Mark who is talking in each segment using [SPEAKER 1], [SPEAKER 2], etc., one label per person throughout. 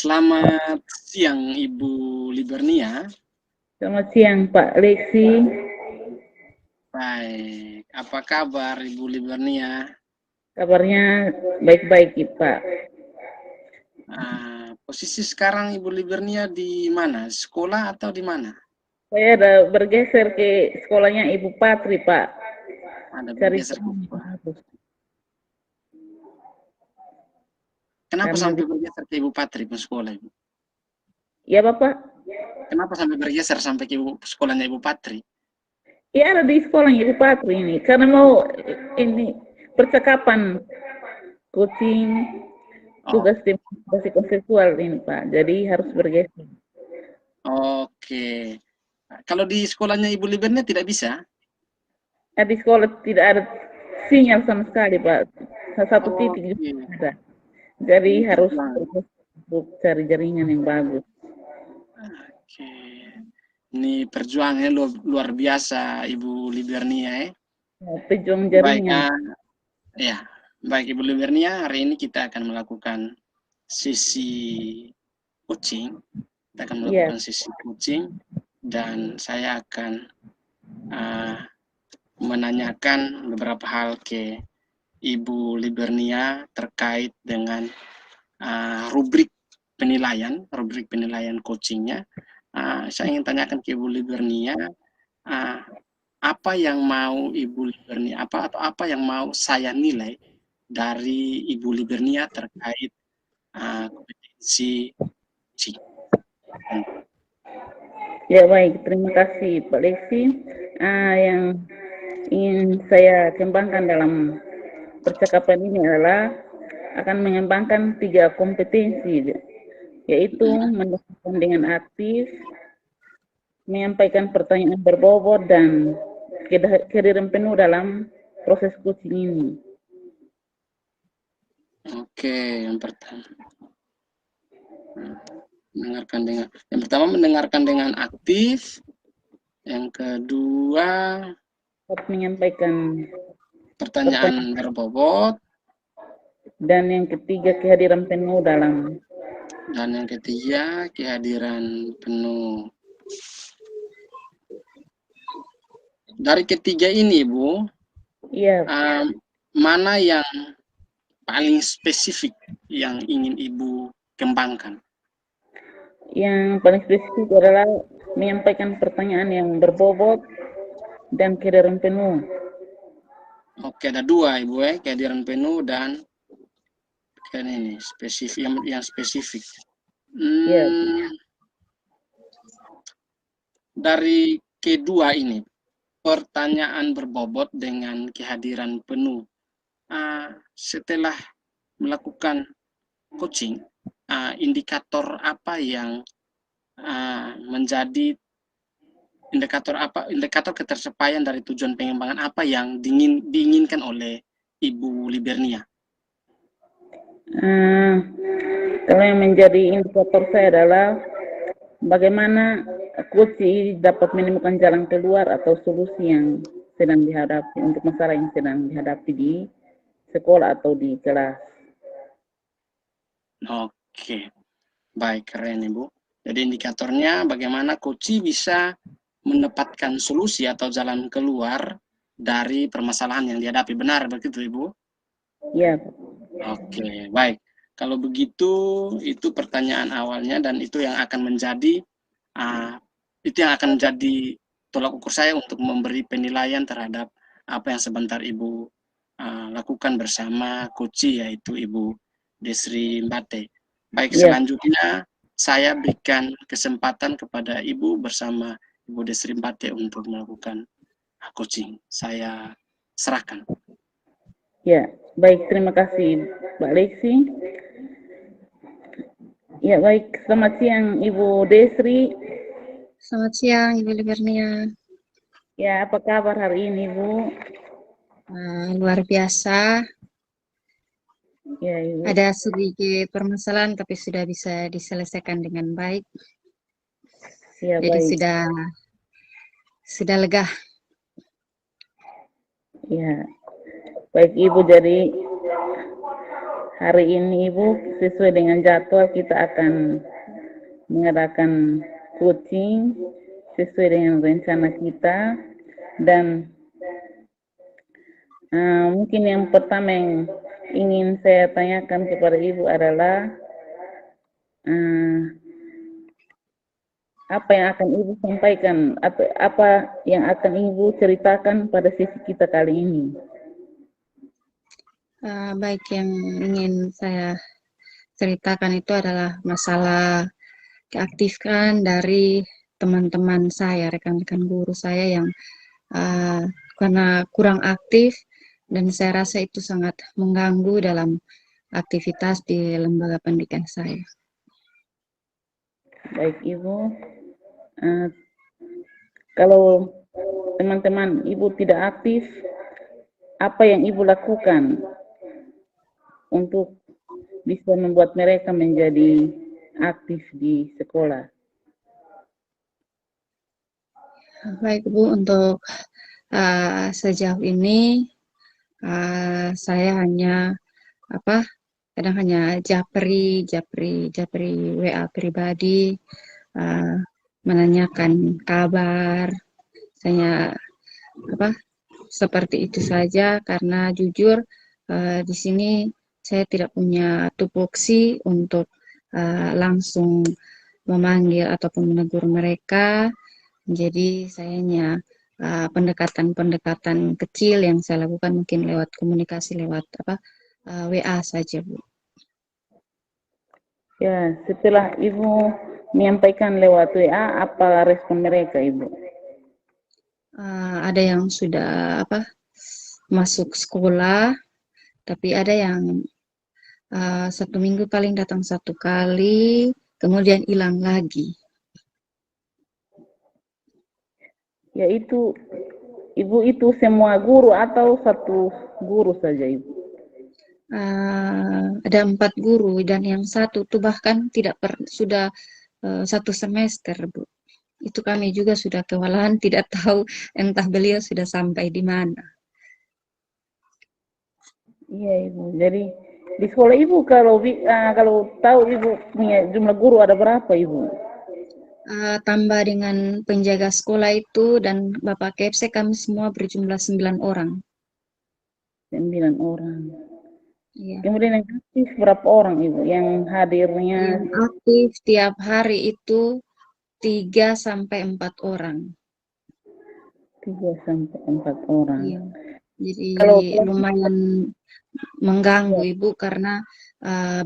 [SPEAKER 1] Selamat siang Ibu Libernia.
[SPEAKER 2] Selamat siang Pak Lexi.
[SPEAKER 1] Baik, apa kabar Ibu Libernia?
[SPEAKER 2] Kabarnya baik-baik Pak.
[SPEAKER 1] Posisi sekarang Ibu Libernia di mana? Sekolah atau di mana?
[SPEAKER 2] Saya ada bergeser ke sekolahnya Ibu Patri Pak.
[SPEAKER 1] Ada
[SPEAKER 2] Cari
[SPEAKER 1] bergeser ke
[SPEAKER 2] teman.
[SPEAKER 1] Kenapa
[SPEAKER 2] Karena
[SPEAKER 1] sampai bergeser ke Ibu Patri ke sekolah Ibu?
[SPEAKER 2] Ya Bapak.
[SPEAKER 1] Kenapa sampai bergeser sampai ke sekolahnya Ibu Patri?
[SPEAKER 2] Ya ada di sekolahnya Ibu Patri ini. Karena mau ini percakapan coaching tugas demonstrasi konseptual ini Pak. Jadi harus bergeser.
[SPEAKER 1] Oke. Kalau di sekolahnya Ibu Libernia tidak bisa?
[SPEAKER 2] Di sekolah tidak ada sinyal sama sekali Pak. Satu titik juga ada. Jadi harus untuk cari jaringan yang bagus.
[SPEAKER 1] Oke. Ini perjuangannya luar biasa Ibu Libernia ya.
[SPEAKER 2] Pejuang jaringan.
[SPEAKER 1] Ya, baik Ibu Libernia, hari ini kita akan melakukan sesi coaching. Kita akan melakukan sesi coaching dan saya akan menanyakan beberapa hal ke Ibu Libernia terkait dengan rubrik penilaian coachingnya. Saya ingin tanyakan ke Ibu Libernia, apa yang mau Ibu Libernia, apa yang mau saya nilai dari Ibu Libernia terkait kompetensi coaching.
[SPEAKER 2] Ya baik, terima kasih Pak Lexi. Yang ingin saya kembangkan dalam percakapan ini adalah akan mengembangkan 3 kompetensi, yaitu mendiskusikan dengan aktif, menyampaikan pertanyaan berbobot, dan kehadiran penuh dalam proses coaching ini.
[SPEAKER 1] Oke, yang pertama mendengarkan dengan aktif, yang kedua
[SPEAKER 2] menyampaikan
[SPEAKER 1] pertanyaan berbobot,
[SPEAKER 2] dan yang ketiga kehadiran penuh dalam.
[SPEAKER 1] Dan yang ketiga kehadiran penuh. Dari ketiga ini, Bu, mana yang paling spesifik yang ingin Ibu kembangkan?
[SPEAKER 2] Yang paling spesifik adalah menyampaikan pertanyaan yang berbobot dan kehadiran penuh.
[SPEAKER 1] Oke, ada 2 Ibu ya, kehadiran penuh dan ini spesifik yang spesifik. Dari kedua ini, pertanyaan berbobot dengan kehadiran penuh. Setelah melakukan coaching, indikator apa yang menjadi indikator ketercapaian dari tujuan pengembangan apa yang diinginkan oleh Ibu Libernia?
[SPEAKER 2] Kalau yang menjadi indikator saya adalah bagaimana coach dapat menemukan jalan keluar atau solusi yang sedang dihadapi untuk masalah yang sedang dihadapi di sekolah atau di kelas.
[SPEAKER 1] Oke, baik, keren Ibu. Jadi indikatornya bagaimana coach bisa mendapatkan solusi atau jalan keluar dari permasalahan yang dihadapi. Benar begitu Ibu?
[SPEAKER 2] Iya.
[SPEAKER 1] Oke, baik. Kalau begitu, itu pertanyaan awalnya dan itu yang akan menjadi tolak ukur saya untuk memberi penilaian terhadap apa yang sebentar Ibu lakukan bersama coach, yaitu Ibu Desri Mbate. Baik, selanjutnya saya berikan kesempatan kepada Ibu bersama Ibu Desri Mbate untuk melakukan coaching. Saya serahkan.
[SPEAKER 2] Ya, baik, terima kasih Mbak Lexi. Ya, baik, selamat siang Ibu Desri.
[SPEAKER 3] Selamat siang Ibu Libernia.
[SPEAKER 2] Ya, apa kabar hari ini Bu?
[SPEAKER 3] Luar biasa.
[SPEAKER 2] Ya, Ibu.
[SPEAKER 3] Ada sedikit permasalahan tapi sudah bisa diselesaikan dengan baik.
[SPEAKER 2] Ya,
[SPEAKER 3] jadi
[SPEAKER 2] baik.
[SPEAKER 3] sudah lega.
[SPEAKER 2] Ya, baik Ibu, jadi hari ini Ibu sesuai dengan jadwal kita akan mengadakan coaching sesuai dengan rencana kita, dan mungkin yang pertama yang ingin saya tanyakan kepada Ibu adalah apa yang akan Ibu sampaikan atau apa yang akan Ibu ceritakan pada sesi kita kali ini?
[SPEAKER 3] Baik, yang ingin saya ceritakan itu adalah masalah keaktifan dari teman-teman saya, rekan-rekan guru saya yang karena kurang aktif, dan saya rasa itu sangat mengganggu dalam aktivitas di lembaga pendidikan saya.
[SPEAKER 2] Baik Ibu, kalau teman-teman Ibu tidak aktif, apa yang Ibu lakukan untuk bisa membuat mereka menjadi aktif di sekolah?
[SPEAKER 3] Baik Bu, untuk sejauh ini saya hanya kadang hanya japri WA pribadi, menanyakan kabar, saya seperti itu saja, karena jujur di sini saya tidak punya tupoksi untuk langsung memanggil ataupun menegur mereka. Jadi saya hanya pendekatan-pendekatan kecil yang saya lakukan mungkin lewat komunikasi lewat WA saja, Bu.
[SPEAKER 2] Ya, setelah Ibu menyampaikan lewat WA, apa respon mereka, Ibu?
[SPEAKER 3] Ada yang sudah masuk sekolah, tapi ada yang 1 minggu paling datang 1 kali, kemudian hilang lagi.
[SPEAKER 2] Ya, itu Ibu itu semua guru atau satu guru saja, Ibu?
[SPEAKER 3] Ada 4 guru, dan yang satu tuh bahkan sudah 1 semester, Bu. Itu kami juga sudah kewalahan, tidak tahu entah beliau sudah sampai di mana.
[SPEAKER 2] Iya Ibu, jadi di sekolah Ibu kalau tahu Ibu punya jumlah guru ada berapa Ibu?
[SPEAKER 3] Tambah dengan penjaga sekolah itu dan Bapak Kepse, kami semua berjumlah 9 orang.
[SPEAKER 2] 9 orang.
[SPEAKER 3] Iya.
[SPEAKER 2] Kemudian yang aktif berapa orang Ibu? Yang hadirnya?
[SPEAKER 3] Yang aktif tiap hari itu 3 sampai 4 orang.
[SPEAKER 2] 3 sampai 4 orang.
[SPEAKER 3] Iya. Jadi
[SPEAKER 2] Kalau
[SPEAKER 3] lumayan mengganggu Ibu karena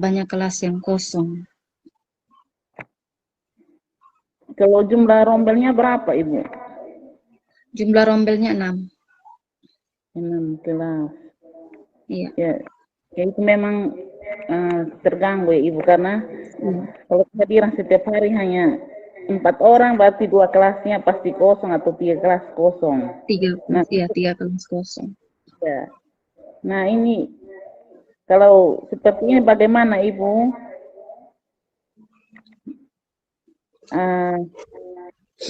[SPEAKER 3] banyak kelas yang kosong.
[SPEAKER 2] Kalau jumlah rombelnya berapa Ibu?
[SPEAKER 3] Jumlah rombelnya 6.
[SPEAKER 2] 6 kelas.
[SPEAKER 3] Iya.
[SPEAKER 2] Ya, itu memang terganggu ya Ibu, karena kalau kehadiran setiap hari hanya 4 orang, berarti 2 kelasnya pasti kosong atau 3 kelas kosong.
[SPEAKER 3] 3 kelas kosong.
[SPEAKER 2] Ya. Nah ini kalau seperti ini bagaimana Ibu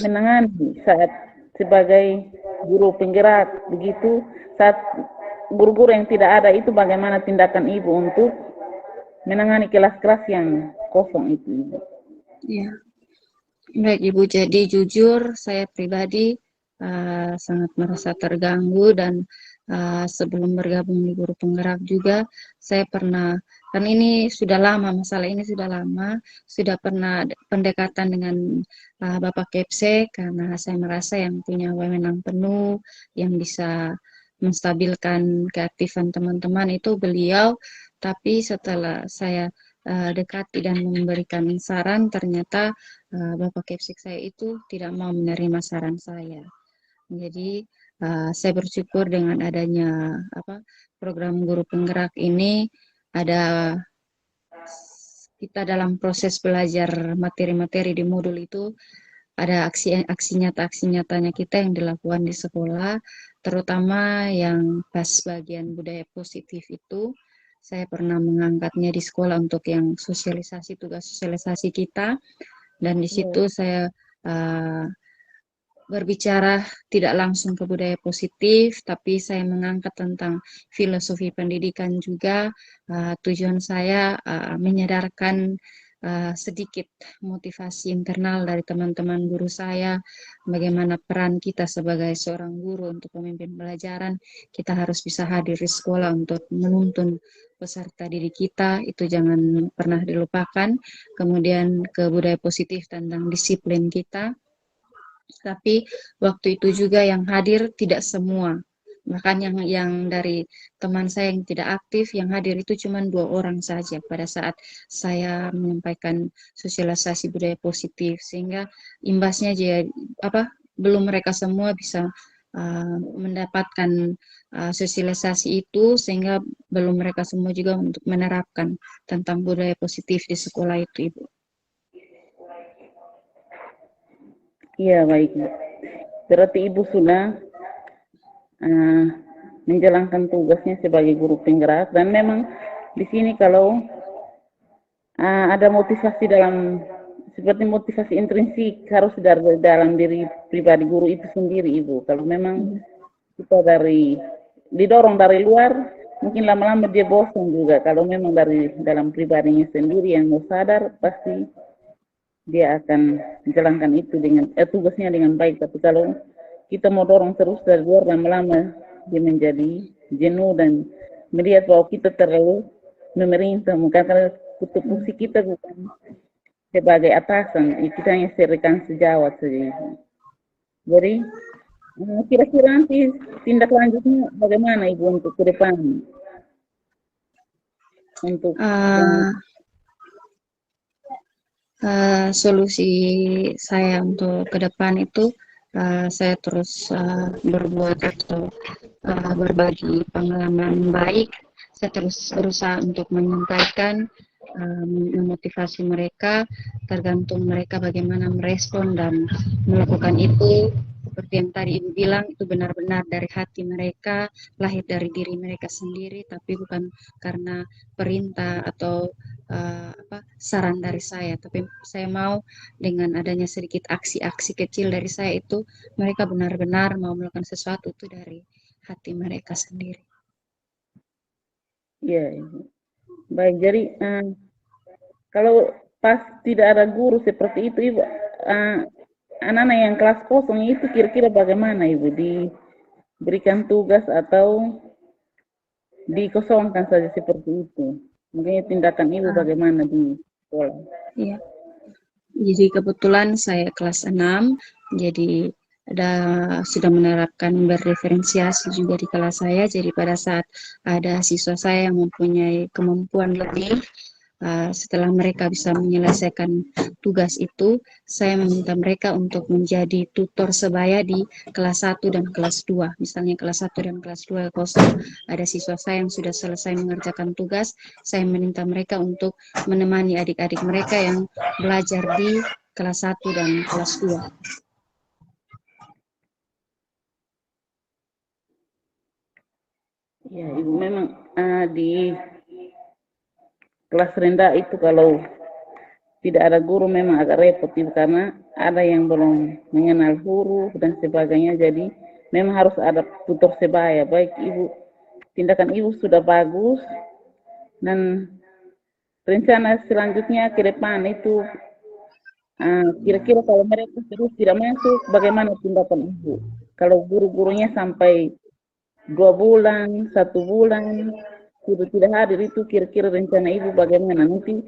[SPEAKER 2] menangani saat sebagai guru penggerak begitu, saat guru-guru yang tidak ada itu bagaimana tindakan Ibu untuk menangani kelas-kelas yang kosong itu, Ibu?
[SPEAKER 3] Ya, baik Ibu. Jadi jujur saya pribadi sangat merasa terganggu, dan sebelum bergabung di guru penggerak juga saya pernah, kan ini sudah lama, masalah ini sudah lama, sudah pernah pendekatan dengan Bapak Kepse, karena saya merasa yang punya wewenang penuh yang bisa menstabilkan keaktifan teman-teman itu beliau, tapi setelah saya dekati dan memberikan saran, ternyata Bapak Kepsek saya itu tidak mau menerima saran saya. Jadi saya bersyukur dengan adanya program guru penggerak ini, ada kita dalam proses belajar materi-materi di modul itu, ada aksi nyatanya kita yang dilakukan di sekolah, terutama yang pas bagian budaya positif itu. Saya pernah mengangkatnya di sekolah untuk yang tugas sosialisasi kita, dan di situ saya berbicara tidak langsung ke budaya positif, tapi saya mengangkat tentang filosofi pendidikan juga. Tujuan saya menyadarkan sedikit motivasi internal dari teman-teman guru saya, bagaimana peran kita sebagai seorang guru untuk memimpin pelajaran. Kita harus bisa hadir di sekolah untuk menuntun peserta didik kita, itu jangan pernah dilupakan. Kemudian ke budaya positif tentang disiplin kita. Tapi waktu itu juga yang hadir tidak semua. Bahkan yang dari teman saya yang tidak aktif, yang hadir itu cuma 2 orang saja pada saat saya menyampaikan sosialisasi budaya positif. Sehingga imbasnya jadi belum mereka semua bisa mendapatkan sosialisasi itu, sehingga belum mereka semua juga untuk menerapkan tentang budaya positif di sekolah itu, Ibu.
[SPEAKER 2] Iya, baik. Berarti Ibu sudah menjalankan tugasnya sebagai guru penggerak, dan memang di sini kalau ada motivasi seperti motivasi intrinsik harus dari dalam diri pribadi guru itu sendiri, Ibu. Kalau memang kita didorong dari luar, mungkin lama-lama dia bosan juga. Kalau memang dari dalam pribadinya sendiri yang mau sadar, pasti dia akan menjalankan itu tugasnya dengan baik. Tapi kalau kita mau dorong terus dari luar, lama-lama dia menjadi jenuh dan melihat bahwa kita terlalu memerintah, karena kutub fungsi kita bukan sebagai atasan, kita hanya serikan sejawat saja. Jadi kira-kira nanti tindak lanjutnya bagaimana, Ibu, untuk ke depan? Untuk
[SPEAKER 3] solusi saya untuk ke depan itu saya terus berbuat atau berbagi pengalaman baik. Saya terus berusaha untuk menyampaikan, memotivasi mereka, tergantung mereka bagaimana merespon dan melakukan itu. Seperti yang tadi Ibu bilang, itu benar-benar dari hati mereka, lahir dari diri mereka sendiri, tapi bukan karena perintah atau saran dari saya. Tapi saya mau dengan adanya sedikit aksi-aksi kecil dari saya itu, mereka benar-benar mau melakukan sesuatu itu dari hati mereka sendiri.
[SPEAKER 2] Ya, baik. Jadi kalau pas tidak ada guru seperti itu, Ibu, anak-anak yang kelas kosong itu kira-kira bagaimana, Ibu? Diberikan tugas atau dikosongkan saja seperti itu? Mungkin tindakan Ibu bagaimana di sekolah?
[SPEAKER 3] Iya. Jadi kebetulan saya kelas 6, jadi sudah menerapkan berdiferensiasi juga di kelas saya. Jadi pada saat ada siswa saya yang mempunyai kemampuan lebih, setelah mereka bisa menyelesaikan tugas itu, saya meminta mereka untuk menjadi tutor sebaya di kelas 1 dan kelas 2. Misalnya kelas 1 dan kelas 2 kosong, ada siswa saya yang sudah selesai mengerjakan tugas, saya meminta mereka untuk menemani adik-adik mereka yang belajar di kelas 1 dan kelas 2.
[SPEAKER 2] Ya, Ibu, memang di kelas rendah itu kalau tidak ada guru memang agak repot, Ibu, karena ada yang belum mengenal huruf dan sebagainya. Jadi memang harus ada tutor sebaya. Baik, Ibu, tindakan Ibu sudah bagus, dan rencana selanjutnya ke depan itu kira-kira kalau mereka terus tidak masuk, bagaimana tindakan Ibu? Kalau guru-gurunya sampai 2 bulan, 1 bulan sudah tidak hadir, itu kira-kira rencana Ibu bagaimana? Nanti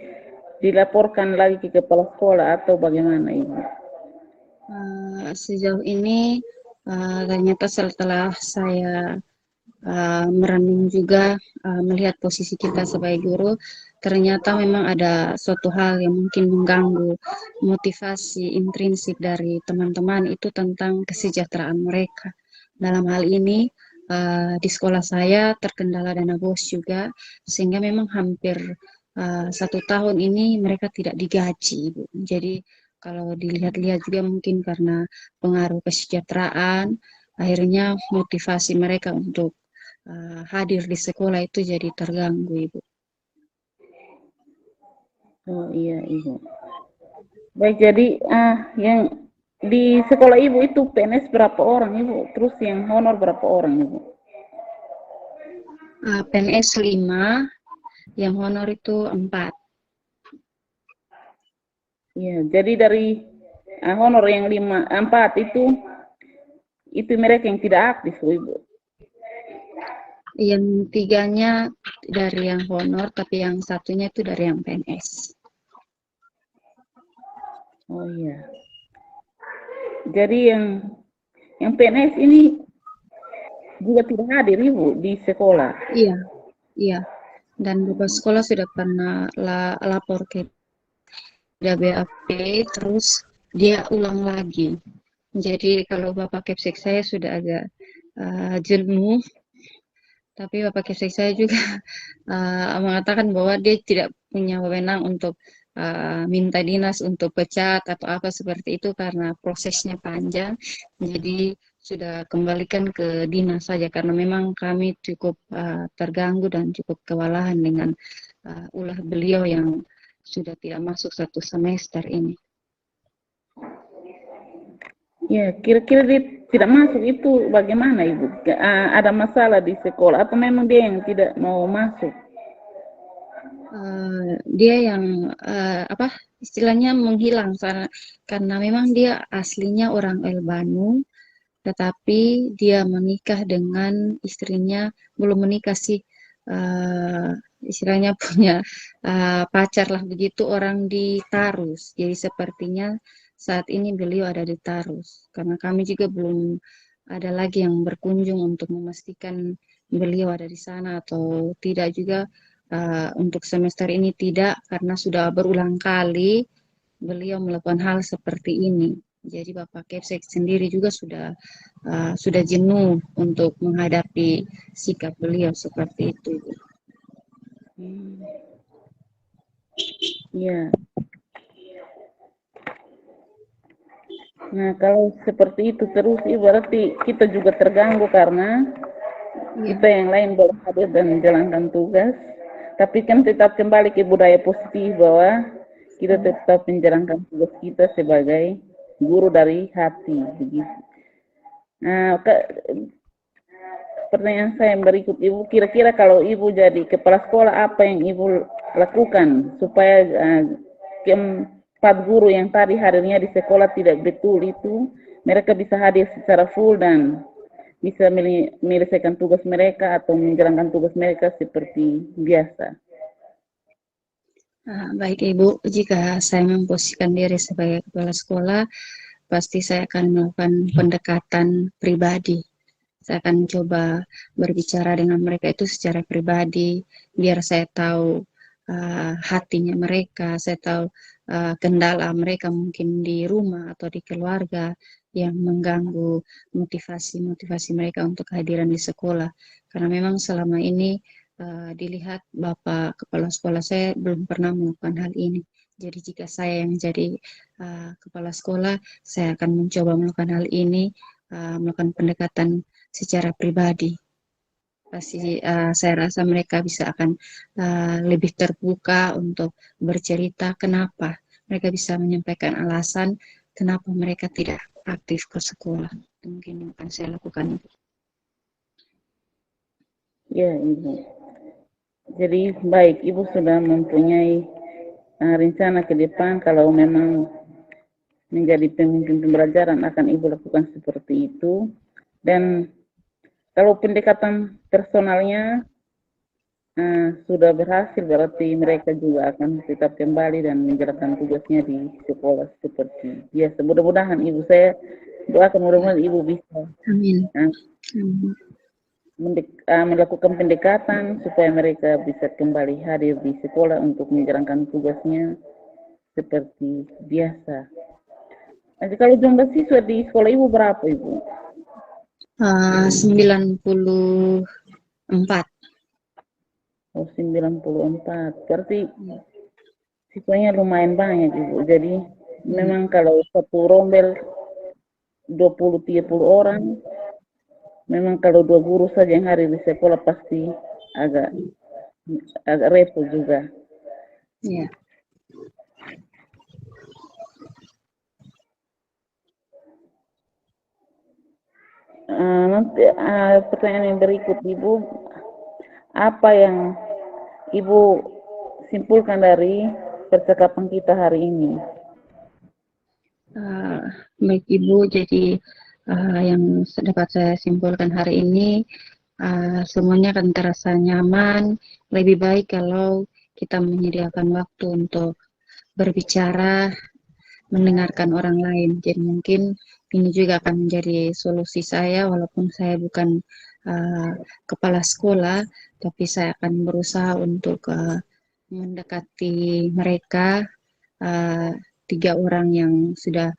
[SPEAKER 2] dilaporkan lagi ke kepala sekolah atau bagaimana, Ibu?
[SPEAKER 3] Sejauh ini ternyata setelah saya merenung juga, melihat posisi kita sebagai guru, ternyata memang ada suatu hal yang mungkin mengganggu motivasi intrinsik dari teman-teman itu tentang kesejahteraan mereka. Dalam hal ini di sekolah saya terkendala dana BOS juga, sehingga memang hampir 1 tahun ini mereka tidak digaji, Ibu. Jadi kalau dilihat-lihat juga mungkin karena pengaruh kesejahteraan, akhirnya motivasi mereka untuk hadir di sekolah itu jadi terganggu, Ibu.
[SPEAKER 2] Oh iya, Ibu. Baik, jadi yang di sekolah Ibu itu PNS berapa orang Ibu? Terus yang honor berapa orang Ibu?
[SPEAKER 3] PNS 5, yang honor itu 4.
[SPEAKER 2] Iya, jadi dari honor yang 4 itu mereka yang tidak aktif Ibu.
[SPEAKER 3] Yang 3-nya dari yang honor, tapi yang satunya itu dari yang PNS.
[SPEAKER 2] Oh iya. Jadi yang PNS ini juga tidak hadir Ibu di sekolah.
[SPEAKER 3] Iya, iya. Dan Bapak sekolah sudah pernah lapor ke BAP, terus dia ulang lagi. Jadi kalau Bapak Kepsek saya sudah agak jenuh, tapi Bapak Kepsek saya juga mengatakan bahwa dia tidak punya wewenang untuk minta dinas untuk pecat atau apa seperti itu karena prosesnya panjang. Jadi sudah kembalikan ke dinas saja karena memang kami cukup terganggu dan cukup kewalahan dengan ulah beliau yang sudah tidak masuk 1 semester ini.
[SPEAKER 2] Ya, kira-kira dia tidak masuk itu bagaimana Ibu? Ada masalah di sekolah atau memang dia yang tidak mau masuk?
[SPEAKER 3] Dia yang apa istilahnya menghilang karena memang dia aslinya orang Elbanu, tetapi dia menikah dengan istrinya, belum menikah sih, istilahnya punya pacar lah begitu, orang di Tarus. Jadi sepertinya saat ini beliau ada di Tarus karena kami juga belum ada lagi yang berkunjung untuk memastikan beliau ada di sana atau tidak juga. Untuk semester ini tidak, karena sudah berulang kali beliau melakukan hal seperti ini. Jadi Bapak Kepsek sendiri juga sudah jenuh untuk menghadapi sikap beliau seperti itu.
[SPEAKER 2] Iya. Nah, kalau seperti itu terus, berarti kita juga terganggu karena kita yang lain boleh hadir dan menjalankan tugas, tapi kan tetap kembali ke budaya positif bahwa kita tetap menjalankan tugas kita sebagai guru dari hati, begitu. Nah, pertanyaan saya yang berikut, Ibu, kira-kira kalau Ibu jadi kepala sekolah, apa yang Ibu lakukan supaya keempat guru yang tadi hadirnya di sekolah tidak betul itu, mereka bisa hadir secara full dan bisa menyelesaikan tugas mereka atau menjalankan tugas mereka seperti biasa.
[SPEAKER 3] Baik Ibu, jika saya memposisikan diri sebagai kepala sekolah, pasti saya akan melakukan pendekatan pribadi. Saya akan coba berbicara dengan mereka itu secara pribadi, biar saya tahu hatinya mereka, saya tahu kendala mereka mungkin di rumah atau di keluarga yang mengganggu motivasi mereka untuk kehadiran di sekolah. Karena memang selama ini dilihat Bapak Kepala Sekolah saya belum pernah melakukan hal ini. Jadi jika saya yang jadi kepala sekolah, saya akan mencoba melakukan hal ini, melakukan pendekatan secara pribadi. Pasti saya rasa mereka bisa akan lebih terbuka untuk bercerita kenapa. Mereka bisa menyampaikan alasan kenapa mereka tidak aktif ke sekolah. Mungkin yang akan saya lakukan.
[SPEAKER 2] Ya, Ibu. Jadi baik, Ibu sudah mempunyai rencana ke depan kalau memang menjadi pemimpin pembelajaran akan Ibu lakukan seperti itu. Dan kalau pendekatan personalnya sudah berhasil, berarti mereka juga akan tetap kembali dan menjalankan tugasnya di sekolah seperti biasa. Mudah-mudahan Ibu, saya doakan mudah-mudahan Ibu bisa
[SPEAKER 3] Amin.
[SPEAKER 2] melakukan pendekatan supaya mereka bisa kembali hadir di sekolah untuk menjalankan tugasnya seperti biasa. Nanti kalau jumlah siswa di sekolah Ibu berapa Ibu?
[SPEAKER 3] 94.
[SPEAKER 2] Oh, 94. Berarti siswanya lumayan banyak Ibu. Jadi memang kalau satu rombel 20-30 orang, memang kalau 2 guru saja yang hadir di sekolah pasti agak repot juga.
[SPEAKER 3] Ya.
[SPEAKER 2] Nanti pertanyaan yang berikut, Ibu, apa yang Ibu simpulkan dari percakapan kita hari ini?
[SPEAKER 3] Baik Ibu, jadi yang dapat saya simpulkan hari ini, semuanya akan terasa nyaman. Lebih baik kalau kita menyediakan waktu untuk berbicara, mendengarkan orang lain. Jadi mungkin ini juga akan menjadi solusi saya, walaupun saya bukan kepala sekolah, tapi saya akan berusaha untuk mendekati mereka, tiga orang yang sudah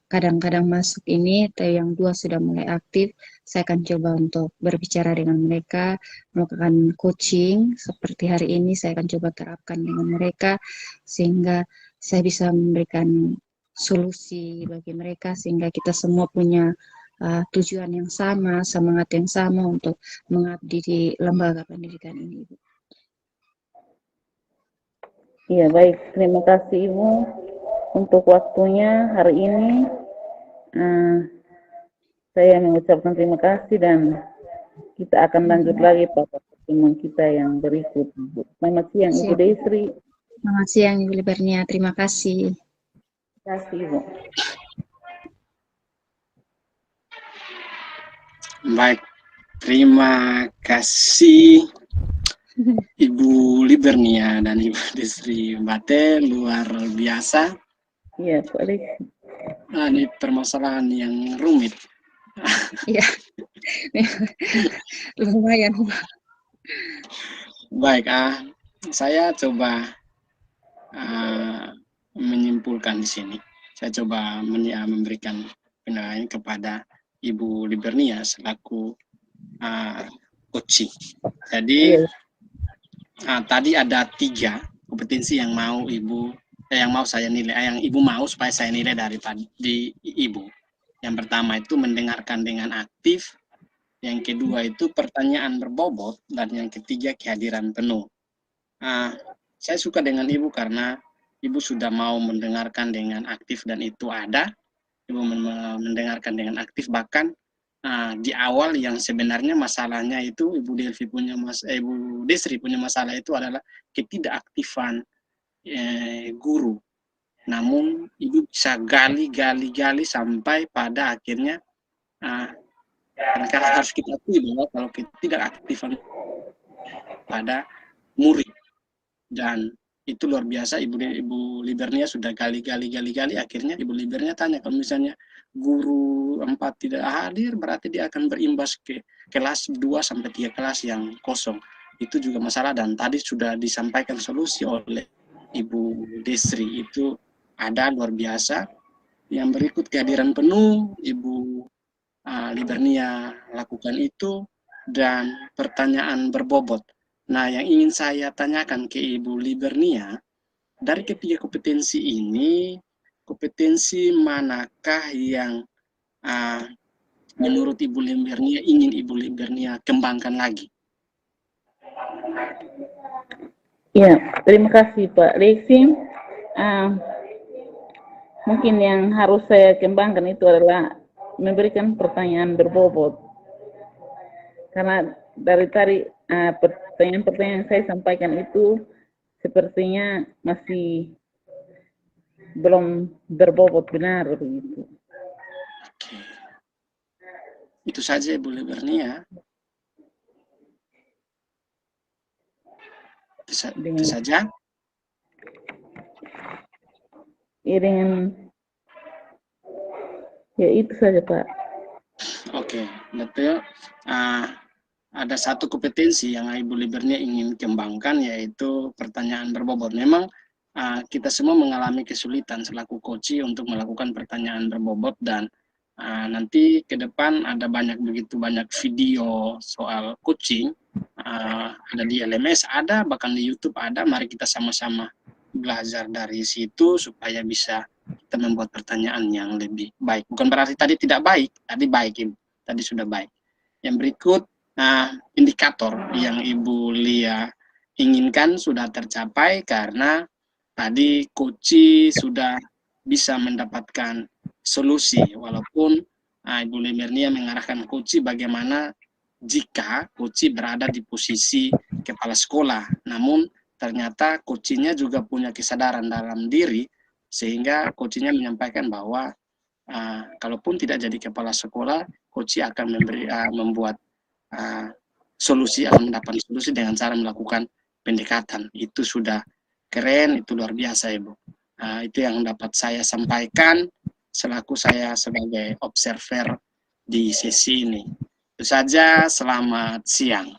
[SPEAKER 3] kadang-kadang masuk ini, atau yang dua sudah mulai aktif. Saya akan coba untuk berbicara dengan mereka, melakukan coaching seperti hari ini. Saya akan coba terapkan dengan mereka sehingga saya bisa memberikan solusi bagi mereka, sehingga kita semua punya tujuan yang sama, semangat yang sama untuk mengabdi di lembaga pendidikan ini, Ibu.
[SPEAKER 2] Iya, baik. Terima kasih, Ibu, untuk waktunya hari ini. Saya mengucapkan terima kasih dan kita akan lanjut lagi pada pertemuan kita yang berikut, Ibu. Selamat siang, Ibu
[SPEAKER 3] Siap.
[SPEAKER 2] Desri.
[SPEAKER 3] Selamat siang, Ibu Libernia. Terima kasih.
[SPEAKER 2] Terima kasih, Ibu.
[SPEAKER 1] Baik, terima kasih Ibu Libernia dan Ibu Desri Mbate, luar biasa.
[SPEAKER 2] Iya, Pak Alex.
[SPEAKER 1] Ini permasalahan yang rumit.
[SPEAKER 3] Iya, lumayan.
[SPEAKER 1] Baik, saya coba menyimpulkan di sini. Saya coba memberikan penilaian kepada Ibu Libernia selaku coaching. Jadi tadi ada 3 kompetensi yang mau saya nilai, yang Ibu mau supaya saya nilai dari tadi Ibu. Yang pertama itu mendengarkan dengan aktif, yang kedua itu pertanyaan berbobot, dan yang ketiga kehadiran penuh. Saya suka dengan Ibu karena Ibu sudah mau mendengarkan dengan aktif dan itu ada. Ibu mendengarkan dengan aktif, bahkan di awal yang sebenarnya masalahnya itu Ibu Desri punya masalah itu adalah ketidakaktifan guru. Namun Ibu bisa gali sampai pada akhirnya kadang-kadang harus kita akui bahwa kalau ketidakaktifan pada murid, dan itu luar biasa. Ibu Libernia sudah gali akhirnya Ibu Libernia tanya, kalau misalnya guru 4 tidak hadir berarti dia akan berimbas ke kelas 2 sampai 3 kelas yang kosong. Itu juga masalah, dan tadi sudah disampaikan solusi oleh Ibu Desri, itu ada luar biasa. Yang berikut kehadiran penuh, Ibu Libernia lakukan itu, dan pertanyaan berbobot. Nah, yang ingin saya tanyakan ke Ibu Libernia, dari ketiga kompetensi ini, kompetensi manakah yang menurut Ibu Libernia ingin Ibu Libernia kembangkan lagi?
[SPEAKER 2] Ya, terima kasih Pak Lexi. Mungkin yang harus saya kembangkan itu adalah memberikan pertanyaan berbobot. Karena dari tadi pertanyaan-pertanyaan yang saya sampaikan itu sepertinya masih belum berbobot benar begitu.
[SPEAKER 1] Oke. Itu saja Ibu Libernia. Itu saja.
[SPEAKER 2] Ya, itu saja Pak.
[SPEAKER 1] Oke, betul. Ada satu kompetensi yang Ibu Libernia ingin kembangkan, yaitu pertanyaan berbobot. Memang kita semua mengalami kesulitan selaku coach untuk melakukan pertanyaan berbobot, dan nanti ke depan ada begitu banyak video soal coaching, ada di LMS, ada bahkan di YouTube ada. Mari kita sama-sama belajar dari situ supaya bisa kita membuat pertanyaan yang lebih baik. Bukan berarti tadi tidak baik, tadi baik Ibu, tadi sudah baik. Yang berikut, indikator yang Ibu Lia inginkan sudah tercapai karena tadi coach sudah bisa mendapatkan solusi, walaupun Ibu Libernia mengarahkan Koci bagaimana jika Koci berada di posisi kepala sekolah, namun ternyata Kocinya juga punya kesadaran dalam diri, sehingga Kocinya menyampaikan bahwa kalaupun tidak jadi kepala sekolah, Koci akan membuat solusi, akan mendapat solusi dengan cara melakukan pendekatan. Itu sudah keren, itu luar biasa, Ibu. Itu yang dapat saya sampaikan selaku saya sebagai observer di sesi ini. Itu saja, selamat siang.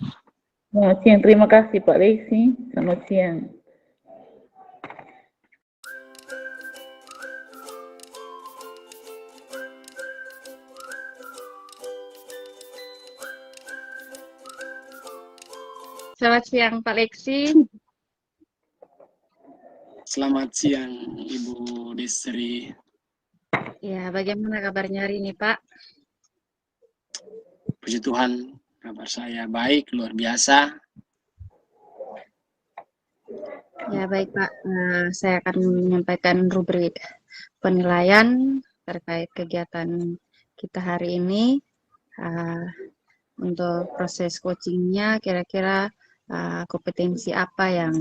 [SPEAKER 2] Selamat siang, terima kasih Pak Lexi. Selamat siang.
[SPEAKER 3] Selamat siang Pak Lexi.
[SPEAKER 1] Selamat siang Ibu Desri.
[SPEAKER 3] Ya, bagaimana kabarnya hari ini Pak?
[SPEAKER 1] Puji Tuhan, kabar saya baik, luar biasa.
[SPEAKER 3] Ya baik Pak, saya akan menyampaikan rubrik penilaian terkait kegiatan kita hari ini. Untuk proses coachingnya, kira-kira kompetensi apa yang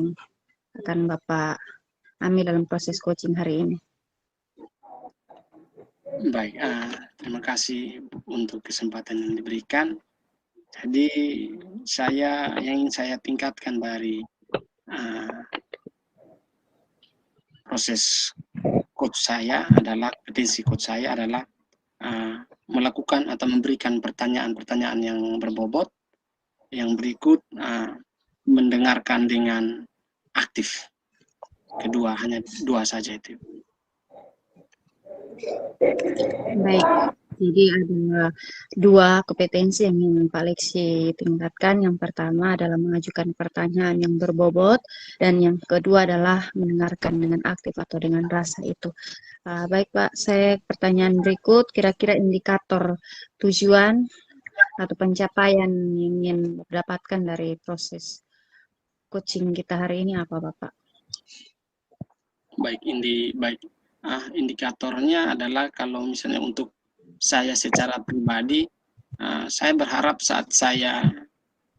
[SPEAKER 3] akan Bapak ambil dalam proses coaching hari ini?
[SPEAKER 1] Baik, terima kasih untuk kesempatan yang diberikan. Jadi yang ingin saya tingkatkan dari proses coach saya adalah, kompetensi coach saya adalah melakukan atau memberikan pertanyaan-pertanyaan yang berbobot. Yang berikut, mendengarkan dengan aktif. Kedua, hanya dua saja itu.
[SPEAKER 3] Baik, jadi ada dua kompetensi yang ingin Pak Lexi tingkatkan. Yang pertama adalah mengajukan pertanyaan yang berbobot, dan yang kedua adalah mendengarkan dengan aktif atau dengan rasa itu. Baik Pak, saya pertanyaan berikut, kira-kira indikator tujuan atau pencapaian yang ingin dapatkan dari proses coaching kita hari ini apa Bapak?
[SPEAKER 1] Baik, indikatornya adalah kalau misalnya untuk saya secara pribadi, saya berharap saat saya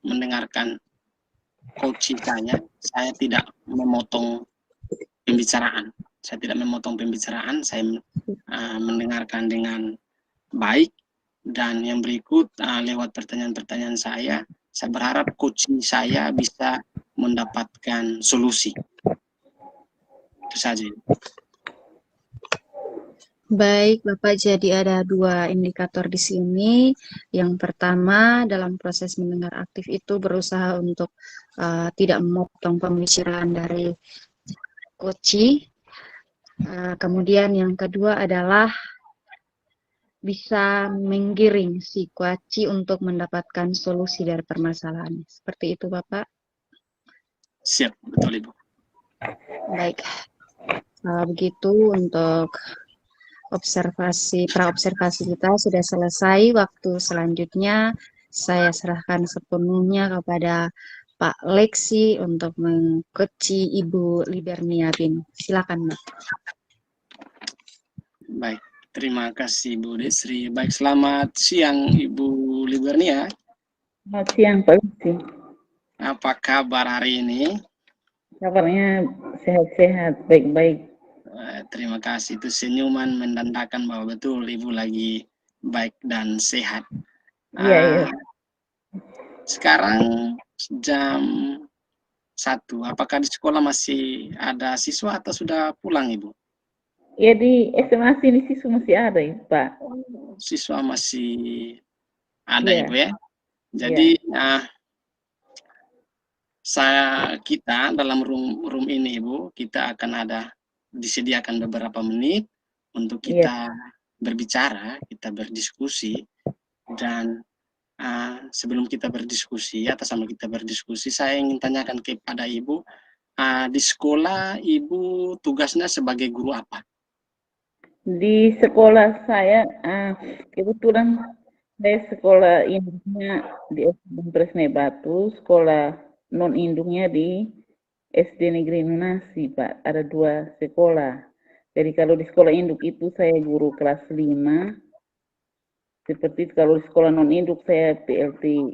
[SPEAKER 1] mendengarkan coaching saya tidak memotong pembicaraan. Saya tidak memotong pembicaraan, saya mendengarkan dengan baik. Dan yang berikut, lewat pertanyaan-pertanyaan saya berharap coaching saya bisa mendapatkan solusi. Itu saja.
[SPEAKER 3] Baik, Bapak, jadi ada dua indikator di sini. Yang pertama, dalam proses mendengar aktif itu berusaha untuk tidak memotong pembicaraan dari coach. Kemudian yang kedua adalah bisa menggiring si coach untuk mendapatkan solusi dari permasalahan. Seperti itu, Bapak?
[SPEAKER 1] Siap, betul Ibu.
[SPEAKER 3] Baik. Kalau begitu untuk praobservasi kita sudah selesai. Waktu selanjutnya saya serahkan sepenuhnya kepada Pak Lexi untuk mengcoachi Ibu Libernia Bin. Silakan, Mbak.
[SPEAKER 1] Baik, terima kasih Bu Desri. Baik, selamat siang Ibu Libernia.
[SPEAKER 2] Selamat siang Pak Lexi.
[SPEAKER 1] Apa kabar hari ini?
[SPEAKER 2] Kabarnya sehat-sehat, baik-baik.
[SPEAKER 1] Terima kasih, itu senyuman menandakan bahwa betul Ibu lagi baik dan sehat.
[SPEAKER 2] Iya.
[SPEAKER 1] Sekarang jam 1, apakah di sekolah masih ada siswa atau sudah pulang Ibu?
[SPEAKER 2] Ya, di SMA sini siswa masih ada ya Pak.
[SPEAKER 1] Siswa masih ada
[SPEAKER 2] Iya.
[SPEAKER 1] Ibu ya. Jadi kita dalam room ini Ibu, kita akan disediakan beberapa menit untuk kita berbicara, kita berdiskusi. Dan sebelum kita berdiskusi, atas nama kita berdiskusi, saya ingin tanyakan kepada Ibu, di sekolah Ibu tugasnya sebagai guru apa?
[SPEAKER 2] Di sekolah saya, kebetulan saya sekolah induknya di SD Presne Batu, sekolah non induknya di SD Negeri Nunasi, Pak. Ada 2 sekolah. Jadi kalau di sekolah induk itu saya guru kelas 5, Seperti kalau di sekolah non-induk saya PLT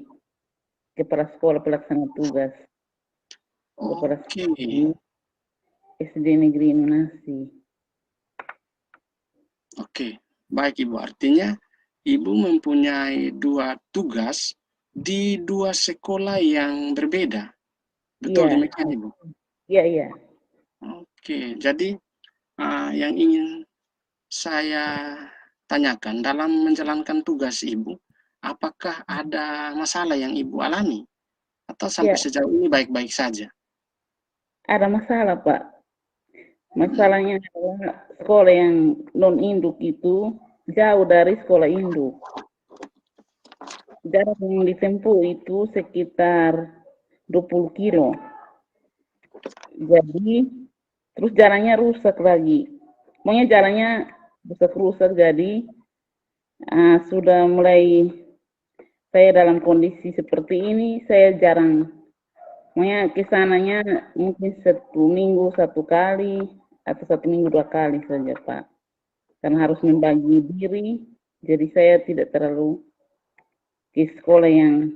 [SPEAKER 2] Kepala Sekolah Pelaksana Tugas. Kepala
[SPEAKER 1] Oke,
[SPEAKER 2] Sekolah di SD Negeri Nunasi.
[SPEAKER 1] oke. Baik Ibu, artinya Ibu mempunyai 2 tugas di 2 sekolah yang berbeda. Betul
[SPEAKER 2] Iya,
[SPEAKER 1] demikian Ibu?
[SPEAKER 2] iya, iya.
[SPEAKER 1] Oke, jadi yang ingin saya tanyakan dalam menjalankan tugas Ibu, apakah ada masalah yang Ibu alami? Atau sampai
[SPEAKER 2] Iya,
[SPEAKER 1] sejauh ini baik-baik saja?
[SPEAKER 2] ada masalah, Pak.
[SPEAKER 1] Mhm.
[SPEAKER 2] Masalahnya adalah sekolah yang non-induk itu jauh dari sekolah induk. Jarak yang ditempuh itu sekitar 20 kilo. Jadi, terus jalannya rusak lagi. Pokoknya jalannya rusak-rusak, jadi sudah mulai saya dalam kondisi seperti ini, saya jarang. Pokoknya kesananya mungkin 1 minggu 1 kali, atau 1 minggu 2 kali saja, Pak. Karena harus membagi diri, jadi saya tidak terlalu ke sekolah yang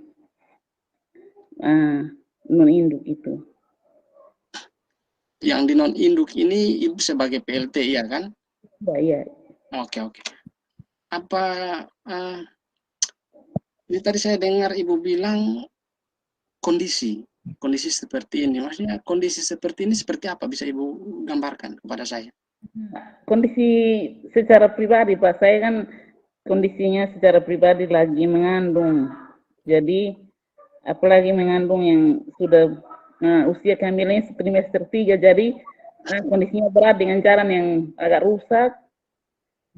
[SPEAKER 2] non-induk itu.
[SPEAKER 1] Yang di non-induk ini Ibu sebagai PLT, iya kan?
[SPEAKER 2] Iya,
[SPEAKER 1] Oke, oke. Apa, ini tadi saya dengar Ibu bilang kondisi seperti ini. Maksudnya kondisi seperti ini seperti apa? Bisa Ibu gambarkan kepada saya?
[SPEAKER 2] kondisi secara pribadi, Pak. Saya kan kondisinya secara pribadi lagi mengandung. Jadi, apalagi mengandung yang sudah usia kehamilannya trimester 3, jadi kondisinya berat dengan jalan yang agak rusak.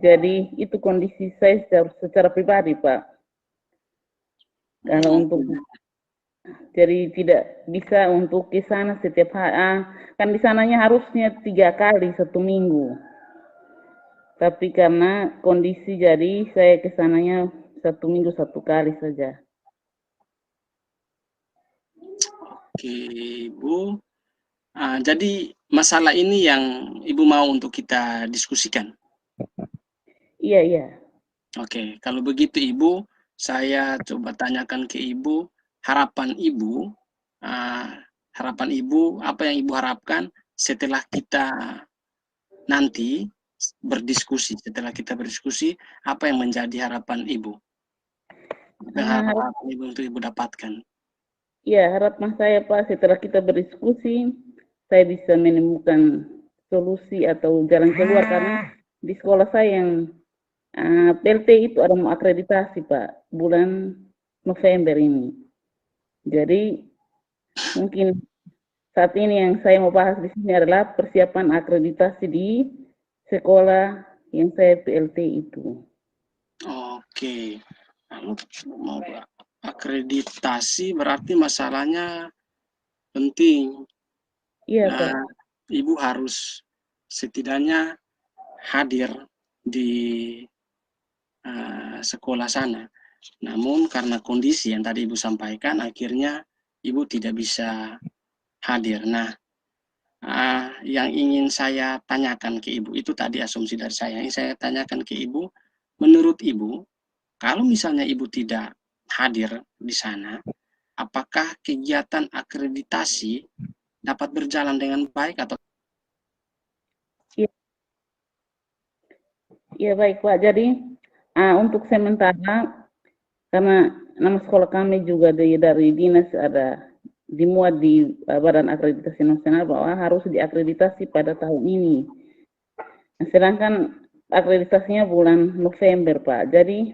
[SPEAKER 2] Jadi itu kondisi saya secara pribadi, Pak. Kalau untuk jadi tidak bisa untuk ke sana setiap hari. Kan di sananya harusnya 3 kali 1 minggu. Tapi karena kondisi jadi saya ke sananya 1 minggu 1 kali saja.
[SPEAKER 1] Oke, Ibu. Jadi masalah ini yang Ibu mau untuk kita diskusikan?
[SPEAKER 2] Iya, iya.
[SPEAKER 1] Oke, kalau begitu Ibu, saya coba tanyakan ke Ibu, harapan Ibu, apa yang Ibu harapkan setelah kita nanti setelah kita berdiskusi, apa yang menjadi harapan Ibu? Apa yang harapan Ibu untuk Ibu dapatkan?
[SPEAKER 2] Iya, harapan saya, Pak, setelah kita berdiskusi, saya bisa menemukan solusi atau jalan keluar, karena di sekolah saya yang PLT itu ada mau akreditasi, Pak, bulan November ini. Jadi mungkin saat ini yang saya mau bahas di sini adalah persiapan akreditasi di sekolah yang saya PLT itu.
[SPEAKER 1] Oke, lalu mau akreditasi berarti masalahnya penting.
[SPEAKER 2] Iya, Pak.
[SPEAKER 1] Nah, Ibu harus setidaknya hadir di sekolah sana. Namun karena kondisi yang tadi Ibu sampaikan, akhirnya Ibu tidak bisa hadir. Nah, yang ingin saya tanyakan ke Ibu, itu tadi asumsi dari saya. Yang saya tanyakan ke Ibu, menurut Ibu, kalau misalnya Ibu tidak hadir di sana, apakah kegiatan akreditasi dapat berjalan dengan baik atau?
[SPEAKER 2] Iya, baik, Pak. Jadi untuk sementara, karena nama sekolah kami juga dari dinas ada dimuat di Badan Akreditasi Nasional bahwa harus diakreditasi pada tahun ini. Nah, sedangkan akreditasinya bulan November, Pak. Jadi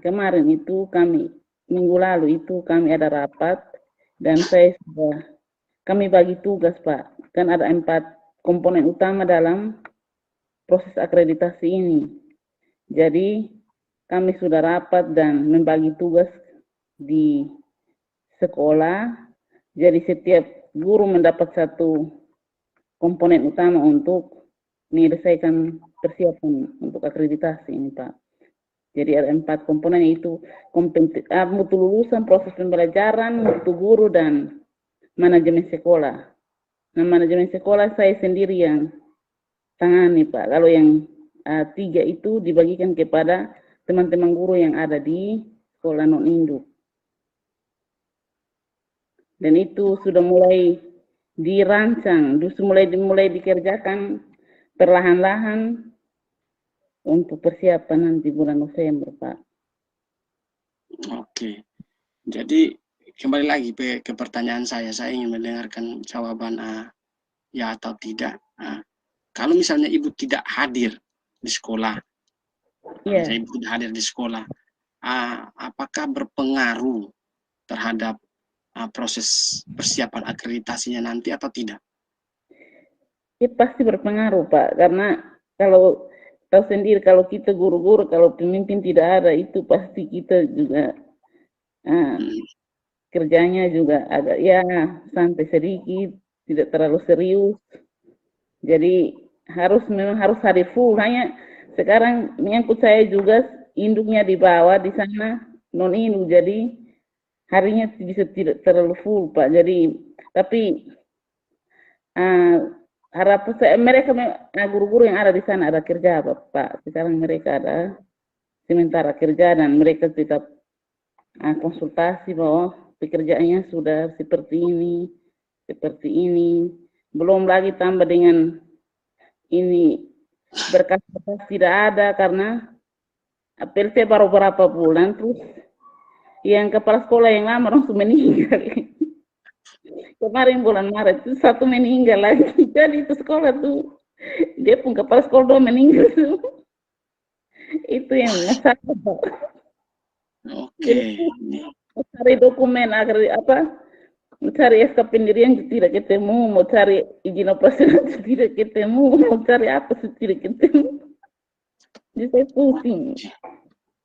[SPEAKER 2] kemarin itu minggu lalu itu kami ada rapat dan kami bagi tugas, Pak. Kan ada 4 komponen utama dalam proses akreditasi ini. Jadi kami sudah rapat dan membagi tugas di sekolah. Jadi setiap guru mendapat 1 komponen utama untuk menyelesaikan persiapan untuk akreditasi ini, Pak. Jadi ada 4 komponen, yaitu mutu lulusan, proses pembelajaran, mutu guru, dan manajemen sekolah. Nah, manajemen sekolah saya sendiri yang tangani, Pak. Kalau yang 3 itu dibagikan kepada teman-teman guru yang ada di sekolah non-induk. Dan itu sudah mulai dirancang, mulai dikerjakan perlahan-lahan untuk persiapan nanti bulan November, Pak.
[SPEAKER 1] Oke, jadi kembali lagi ke pertanyaan saya ingin mendengarkan jawaban ya atau tidak. Kalau misalnya ibu tidak hadir di sekolah,
[SPEAKER 2] Iya.
[SPEAKER 1] ibu tidak hadir di sekolah, apakah berpengaruh terhadap proses persiapan akreditasinya nanti atau tidak?
[SPEAKER 2] Ya pasti berpengaruh, Pak, karena kalau tahu sendiri kalau kita guru-guru, kalau pemimpin tidak ada, itu pasti kita juga kerjanya juga agak ya santai sedikit, tidak terlalu serius. Jadi memang harus hadir full. Hanya sekarang menyangkut saya juga induknya di bawah di sana non induk, jadi harinya bisa tidak terlalu full, Pak. Jadi tapi harapan saya mereka guru-guru yang ada di sana ada kerja, Pak. Sekarang mereka ada sementara kerja dan mereka tetap konsultasi bahwa pekerjaannya sudah seperti ini. Belum lagi tambah dengan ini berkas-berkas tidak ada karena PLT baru berapa bulan, terus yang kepala sekolah yang lama langsung meninggal. Kemarin bulan Maret itu satu meninggal lagi. Jadi itu sekolah tuh, dia pun kepala sekolah 2 meninggal tuh. Itu yang masalah.
[SPEAKER 1] Oke.
[SPEAKER 2] Mau cari dokumen agar mau cari SK pendirian tidak ketemu, mau cari izin operasional tidak ketemu, mau cari apa tidak ketemu. Jadi saya pusing.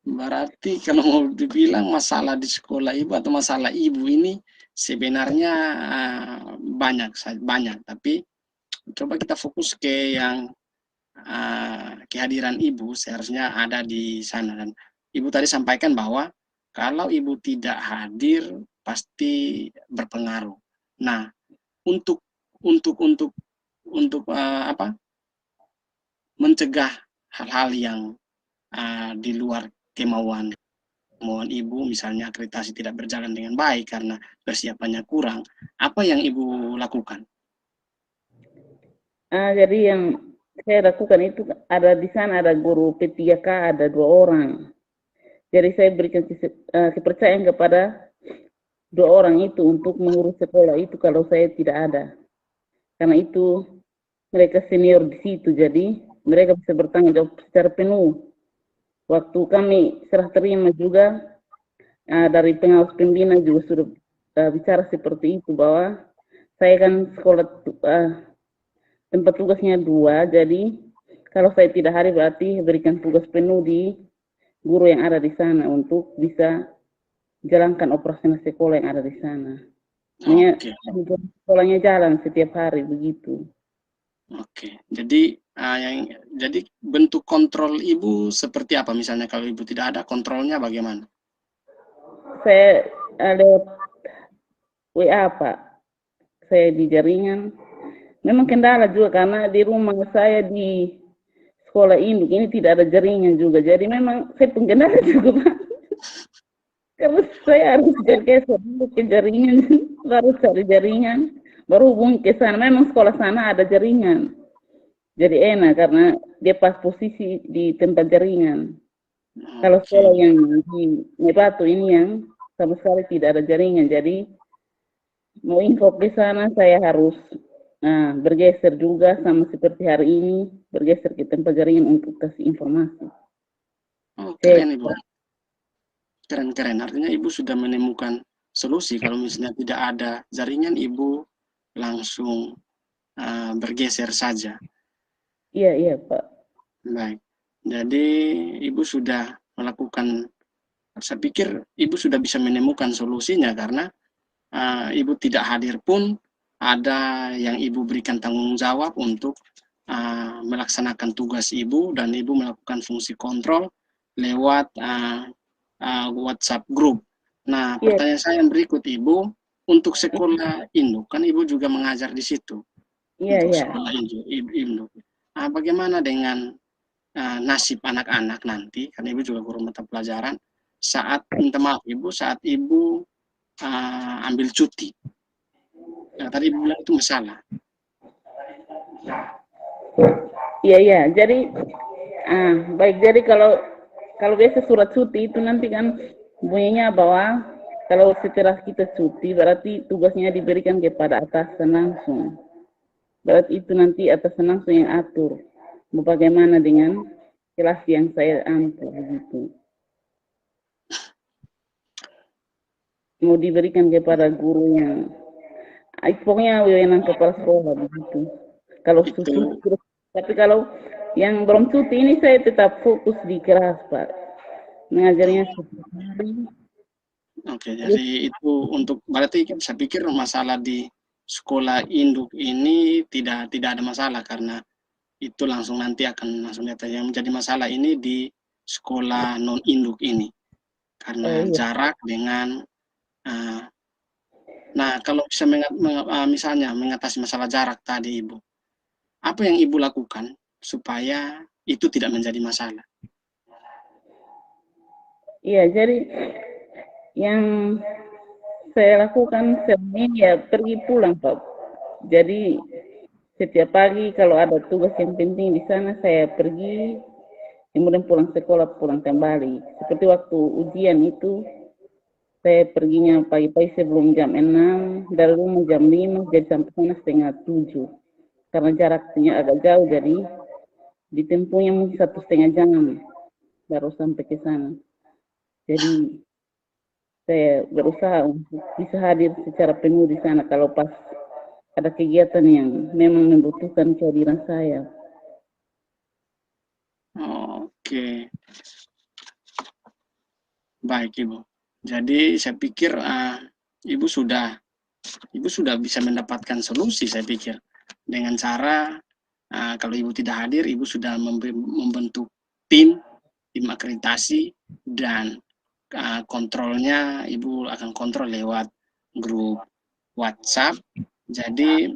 [SPEAKER 1] Berarti kalau mau dibilang masalah di sekolah ibu atau masalah ibu ini sebenarnya banyak, tapi coba kita fokus ke yang kehadiran ibu seharusnya ada di sana. Dan ibu tadi sampaikan bahwa kalau ibu tidak hadir pasti berpengaruh. Nah, untuk mencegah hal-hal yang di luar kemauan ibu, misalnya akreditasi tidak berjalan dengan baik karena persiapannya kurang, apa yang ibu lakukan?
[SPEAKER 2] Jadi yang saya lakukan itu ada di sana ada guru P3K ada 2 orang. Jadi saya berikan kepercayaan kepada 2 orang itu untuk mengurus sekolah itu kalau saya tidak ada. Karena itu mereka senior di situ, jadi mereka bisa bertanggung jawab secara penuh. Waktu kami serah terima juga dari pengawas pembina juga sudah bicara seperti itu bahwa saya kan sekolah tempat tugasnya 2, jadi kalau saya tidak hadir berarti berikan tugas penuh di guru yang ada di sana untuk bisa jalankan operasional sekolah yang ada di sana.
[SPEAKER 1] Oke.
[SPEAKER 2] Sekolahnya jalan setiap hari begitu.
[SPEAKER 1] Oke, jadi jadi bentuk kontrol ibu seperti apa? Misalnya kalau ibu tidak ada, kontrolnya bagaimana?
[SPEAKER 2] Saya lewat WA, Pak. Saya di jaringan. Memang kendala juga karena di rumah saya di sekolah induk ini tidak ada jaringan juga. Jadi memang saya kendala juga, Pak. Karena saya harus bergeser dulu ke jaringan, baru cari jaringan, baru hubungi ke sana. Memang sekolah sana ada jaringan. Jadi enak karena dia pas posisi di tempat jaringan. Kalau sekolah yang di Nebatu ini yang sama sekali tidak ada jaringan. Jadi mau info ke sana saya harus bergeser juga sama seperti hari ini, bergeser ke tempat jaringan untuk kasih informasi.
[SPEAKER 1] Oh, keren Ibu. Keren. Artinya Ibu sudah menemukan solusi. Kalau misalnya tidak ada jaringan, Ibu langsung bergeser saja.
[SPEAKER 2] Iya Pak.
[SPEAKER 1] Baik. Jadi Ibu sudah melakukan, saya pikir Ibu sudah bisa menemukan solusinya karena Ibu tidak hadir pun ada yang Ibu berikan tanggung jawab untuk melaksanakan tugas Ibu, dan Ibu melakukan fungsi kontrol lewat WhatsApp group. Nah, pertanyaan saya yang berikut, Ibu, untuk sekolah induk, kan Ibu juga mengajar di situ. Untuk sekolah induk. Bagaimana dengan nasib anak-anak nanti, karena ibu juga guru mata pelajaran, saat minta maaf ibu, saat ibu ambil cuti. Nah, tadi ibu bilang itu masalah.
[SPEAKER 2] Iya, iya. Jadi, baik. Jadi kalau biasa surat cuti itu nanti kan bunyinya bahwa kalau setelah kita cuti berarti tugasnya diberikan kepada atasan langsung. Berarti itu nanti atasan langsung yang atur. Bagaimana dengan kelas yang saya ambil begitu. Mau diberikan kepada guru yang pokoknya wewenang kepala sekolah begitu. Kalau cuti, tapi kalau yang belum cuti ini saya tetap fokus di kelas, Pak. Mengajarnya setiap hari.
[SPEAKER 1] Oke, jadi itu untuk berarti saya pikir masalah di sekolah induk ini tidak ada masalah karena itu langsung nanti akan langsung lihat yang menjadi masalah ini di sekolah non induk ini karena jarak dengan nah kalau bisa misalnya mengatasi masalah jarak tadi ibu, apa yang ibu lakukan supaya itu tidak menjadi masalah?
[SPEAKER 2] Iya, jadi yang saya lakukan selama ini ya pergi pulang, Pak. Jadi setiap pagi kalau ada tugas yang penting di sana saya pergi, kemudian pulang sekolah pulang kembali. Seperti waktu ujian itu saya perginya pagi-pagi sebelum jam 6, dari rumah jam 5, jadi sampai sana setengah 7. Karena jaraknya agak jauh, jadi ditempuhnya mungkin 1,5 jam baru sampai ke sana. Jadi saya berusaha untuk bisa hadir secara penuh di sana kalau pas ada kegiatan yang memang membutuhkan kehadiran saya.
[SPEAKER 1] Oke. Baik Ibu. Jadi saya pikir Ibu sudah bisa mendapatkan solusi saya pikir dengan cara kalau Ibu tidak hadir, Ibu sudah membentuk tim akreditasi dan kontrolnya Ibu akan kontrol lewat grup WhatsApp. Jadi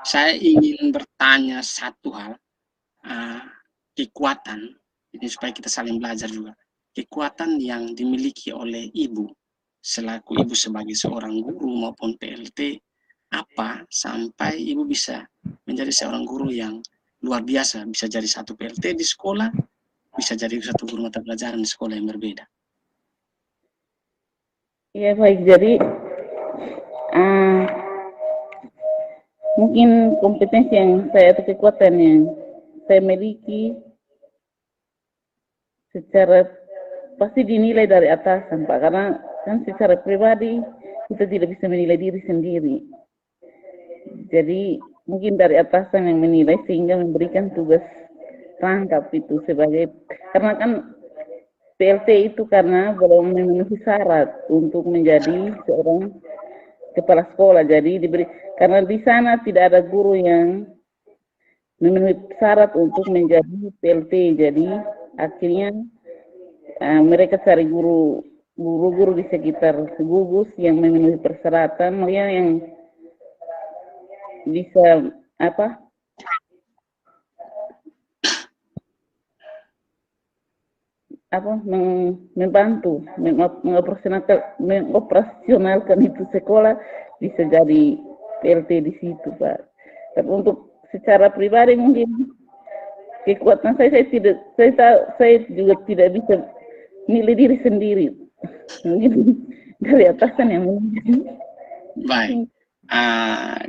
[SPEAKER 1] saya ingin bertanya satu hal, kekuatan ini supaya kita saling belajar juga. Kekuatan yang dimiliki oleh ibu selaku ibu sebagai seorang guru maupun PLT apa sampai ibu bisa menjadi seorang guru yang luar biasa, bisa jadi satu PLT di sekolah, bisa jadi satu guru mata pelajaran di sekolah yang berbeda.
[SPEAKER 2] Iya baik, jadi mungkin kompetensi yang saya atau kekuatan yang saya miliki secara pasti dinilai dari atasan, Pak, karena kan secara pribadi kita tidak bisa menilai diri sendiri. Jadi mungkin dari atasan yang menilai sehingga memberikan tugas rangkap itu sebagai, karena kan PLT itu karena belum memenuhi syarat untuk menjadi seorang kepala sekolah, jadi diberi, karena di sana tidak ada guru yang memenuhi syarat untuk menjadi PLT, jadi akhirnya mereka cari guru-guru di sekitar gugus yang memenuhi persyaratan, yang bisa membantu mengoperasionalkan itu sekolah bisa jadi PLT di situ, Pak. Tapi untuk secara pribadi mungkin kekuatan saya juga tidak bisa nilai diri sendiri. Mungkin dari atasan yang menilai.
[SPEAKER 1] Baik.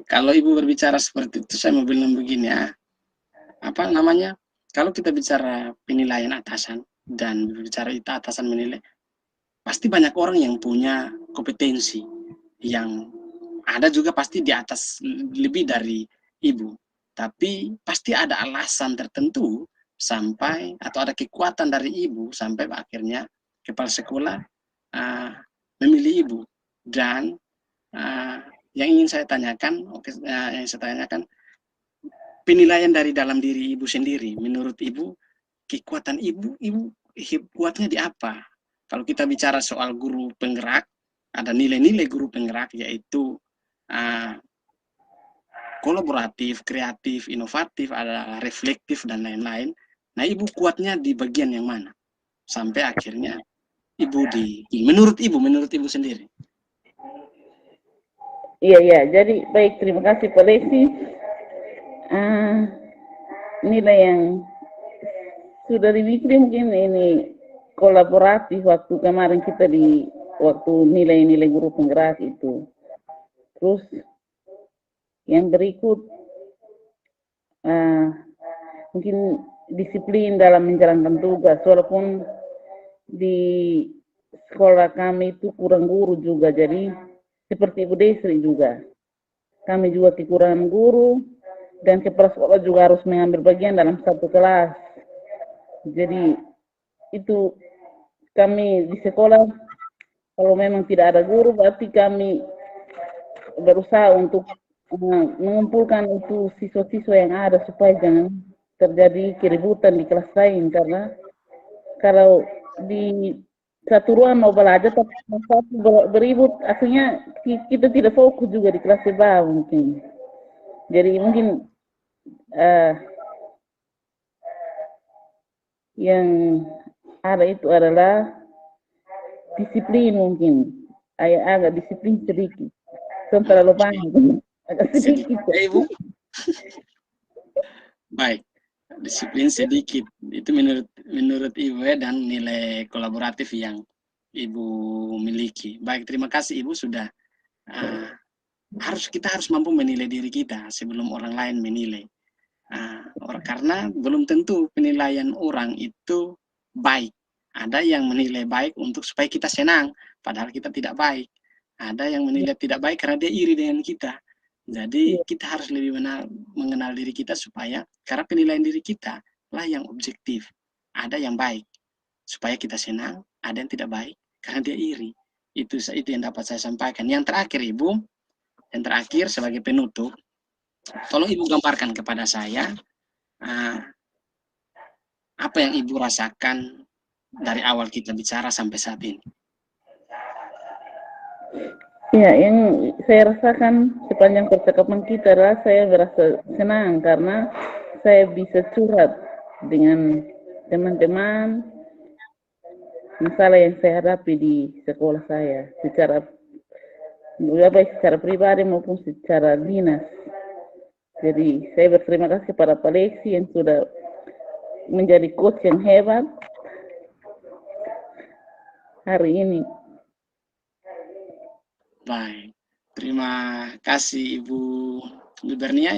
[SPEAKER 1] Kalau Ibu berbicara seperti itu, saya mau bilang begini ya. Apa namanya? Kalau kita bicara penilaian atasan dan berbicara itu atasan menilai, pasti banyak orang yang punya kompetensi, yang ada juga pasti di atas lebih dari Ibu. Tapi pasti ada alasan tertentu sampai atau ada kekuatan dari Ibu sampai akhirnya kepala sekolah memilih Ibu. Dan yang ingin saya tanyakan, penilaian dari dalam diri Ibu sendiri, menurut Ibu kekuatan Ibu kuatnya di apa? Kalau kita bicara soal guru penggerak, ada nilai-nilai guru penggerak yaitu kolaboratif, kreatif, inovatif, ada reflektif dan lain-lain. Nah, Ibu kuatnya di bagian yang mana? Sampai akhirnya Ibu menurut Ibu sendiri.
[SPEAKER 2] Iya, jadi baik, terima kasih Pak Lesi. Nilai yang sudah dimiliki mungkin ini kolaboratif waktu kemarin kita di waktu nilai-nilai guru penggerak itu. Terus yang berikut mungkin disiplin dalam menjalankan tugas, walaupun di sekolah kami itu kurang guru juga, jadi seperti Ibu Desri juga, kami juga kekurangan guru dan kepala sekolah juga harus mengambil bagian dalam satu kelas. Jadi itu kami di sekolah kalau memang tidak ada guru berarti kami berusaha untuk mengumpulkan itu siswa-siswa yang ada supaya jangan terjadi keributan di kelas lain, karena kalau di satu ruang mau belajar tapi satu beribut akhirnya kita tidak fokus juga di kelas bawah mungkin. Jadi mungkin yang ada itu adalah disiplin, mungkin agak disiplin sedikit, terlalu banyak agak sedikit.
[SPEAKER 1] Ibu. Baik, disiplin sedikit itu menurut Ibu ya, dan nilai kolaboratif yang Ibu miliki. Baik, terima kasih Ibu sudah kita harus mampu menilai diri kita sebelum orang lain menilai. Karena belum tentu penilaian orang itu baik. Ada yang menilai baik untuk supaya kita senang, padahal kita tidak baik. Ada yang menilai tidak baik karena dia iri dengan kita. Jadi kita harus lebih mengenal diri kita supaya, karena penilaian diri kita lah yang objektif. Ada yang baik supaya kita senang, ada yang tidak baik karena dia iri. Itu yang dapat saya sampaikan. Yang terakhir Ibu, yang terakhir sebagai penutup, tolong Ibu gambarkan kepada saya apa yang Ibu rasakan dari awal kita bicara sampai saat ini.
[SPEAKER 2] Ya, yang saya rasakan sepanjang percakapan kita adalah saya merasa senang karena saya bisa curhat dengan teman-teman masalah yang saya hadapi di sekolah saya secara pribadi maupun secara dinas. Jadi saya berterima kasih kepada Pak Lesi yang sudah menjadi coach yang hebat hari ini.
[SPEAKER 1] Baik, terima kasih Ibu Libernia.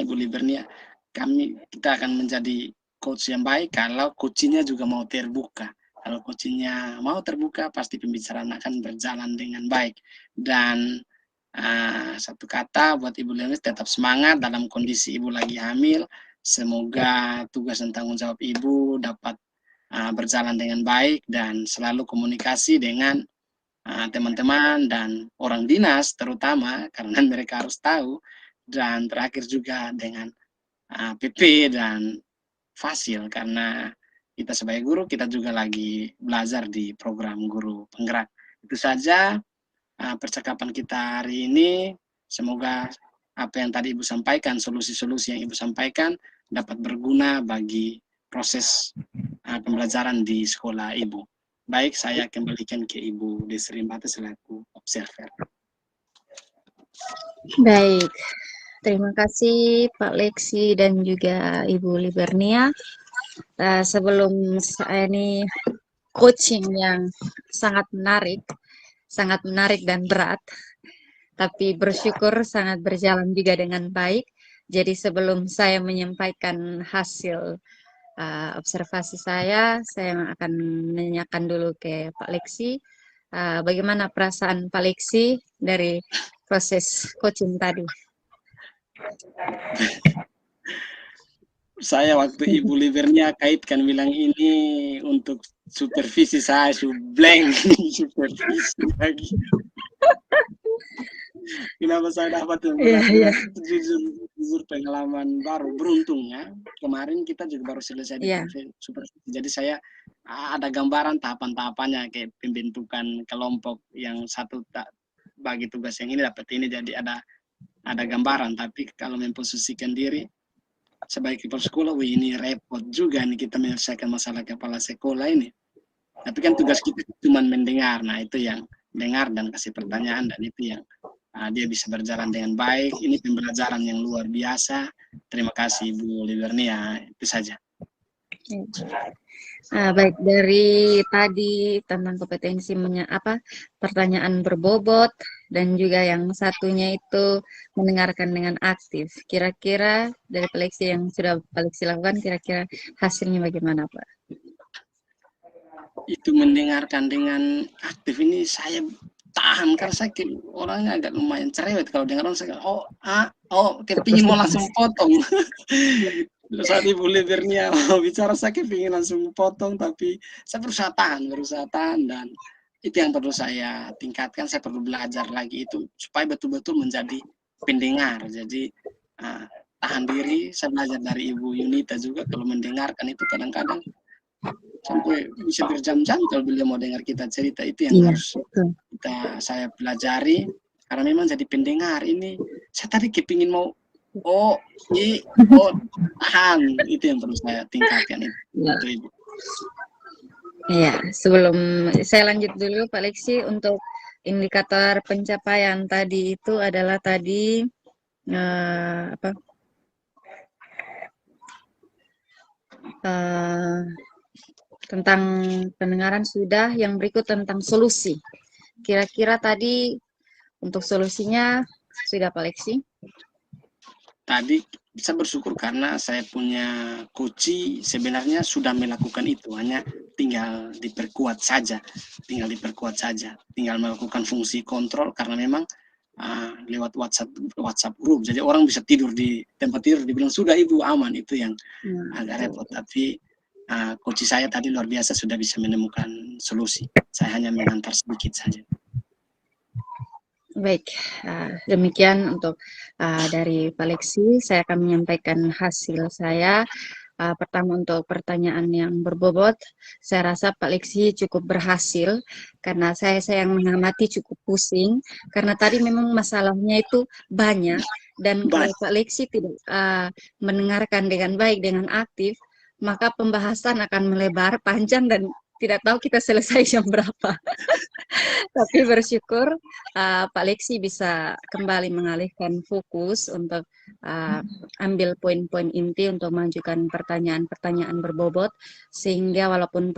[SPEAKER 1] Kita akan menjadi coach yang baik kalau coachingnya juga mau terbuka. Kalau coachingnya mau terbuka, pasti pembicaraan akan berjalan dengan baik. Dan satu kata buat Ibu Lenis, tetap semangat dalam kondisi Ibu lagi hamil. Semoga tugas dan tanggung jawab Ibu dapat berjalan dengan baik dan selalu komunikasi dengan teman-teman dan orang dinas terutama, karena mereka harus tahu, dan terakhir juga dengan PP dan Fasil, karena kita sebagai guru kita juga lagi belajar di program guru penggerak. Itu saja percakapan kita hari ini. Semoga apa yang tadi Ibu sampaikan, solusi-solusi yang Ibu sampaikan dapat berguna bagi proses pembelajaran di sekolah Ibu. Baik, saya kembalikan ke Ibu Desri Mbate selaku observer.
[SPEAKER 3] Baik, terima kasih Pak Lexi dan juga Ibu Libernia. Sebelum saya ini coaching yang sangat menarik dan berat, tapi bersyukur sangat berjalan juga dengan baik. Jadi sebelum saya menyampaikan hasil observasi saya akan menanyakan dulu ke Pak Lexi, bagaimana perasaan Pak Lexi dari proses coaching tadi?
[SPEAKER 1] Saya waktu Ibu Libernia kaitkan bilang ini untuk supervisi, saya blank supervisi lagi. Kenapa saya dapat jujur pengalaman baru, beruntungnya kemarin kita juga baru selesai di supervisi. Jadi saya ada gambaran tahapan-tahapannya, kayak pembentukan kelompok yang satu bagi tugas yang ini dapat ini, jadi ada ada gambaran, tapi kalau memposisikan diri sebagai kepala sekolah, wih ini repot juga nih kita menyelesaikan masalah kepala sekolah ini. Tapi kan tugas kita cuma mendengar, nah itu yang dengar dan kasih pertanyaan, dan itu yang dia bisa berjalan dengan baik. Ini pembelajaran yang luar biasa. Terima kasih Ibu Libernia, itu saja.
[SPEAKER 3] Baik, dari tadi tentang kompetensi pertanyaan berbobot, dan juga yang satunya itu mendengarkan dengan aktif. Kira-kira dari seleksi yang sudah seleksi lakukan, kira-kira hasilnya bagaimana, Pak?
[SPEAKER 1] Itu mendengarkan dengan aktif ini saya tahan, karena saya orangnya agak lumayan cerewet. Kalau dengar orang saya kepingin mau langsung potong. Saat Ibu Libernia mau bicara saya kepingin langsung potong, tapi saya berusaha tahan, dan itu yang perlu saya tingkatkan. Saya perlu belajar lagi itu supaya betul-betul menjadi pendengar. Jadi tahan diri. Saya belajar dari Ibu Yunita juga, kalau mendengarkan itu kadang-kadang sampai bisa berjam-jam kalau beliau mau dengar kita cerita. Itu yang harus saya pelajari, karena memang jadi pendengar ini saya tadi kepingin mau tahan. Itu yang perlu saya tingkatkan itu Ibu.
[SPEAKER 3] Iya, sebelum saya lanjut dulu Pak Leksi, untuk indikator pencapaian tadi itu adalah tadi tentang pendengaran sudah, yang berikut tentang solusi. Kira-kira tadi untuk solusinya sudah Pak Leksi?
[SPEAKER 1] Tadi bisa bersyukur karena saya punya coach sebenarnya sudah melakukan itu, hanya tinggal diperkuat saja, tinggal melakukan fungsi kontrol, karena memang lewat WhatsApp grup, jadi orang bisa tidur di tempat tidur, dibilang sudah Ibu aman, itu yang agak repot. Tapi coach saya tadi luar biasa, sudah bisa menemukan solusi. Saya hanya mengantar sedikit saja.
[SPEAKER 3] Baik, demikian untuk dari Pak Leksi. Saya akan menyampaikan hasil saya. Pertama, untuk pertanyaan yang berbobot, saya rasa Pak Leksi cukup berhasil, karena saya yang mengamati cukup pusing, karena tadi memang masalahnya itu banyak, dan kalau Pak Leksi tidak mendengarkan dengan baik, dengan aktif, maka pembahasan akan melebar panjang dan tidak tahu kita selesai jam berapa. Tapi bersyukur Pak Leksi bisa kembali mengalihkan fokus untuk ambil poin-poin inti untuk mengajukan pertanyaan-pertanyaan berbobot, sehingga walaupun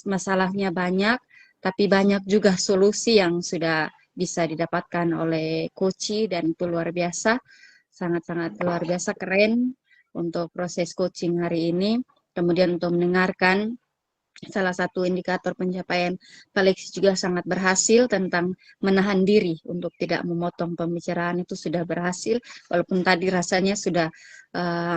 [SPEAKER 3] masalahnya banyak, tapi banyak juga solusi yang sudah bisa didapatkan oleh coach, dan itu luar biasa, sangat-sangat luar biasa, keren untuk proses coaching hari ini. Kemudian untuk mendengarkan, salah satu indikator pencapaian Pak Leksi juga sangat berhasil tentang menahan diri untuk tidak memotong pembicaraan, itu sudah berhasil, walaupun tadi rasanya sudah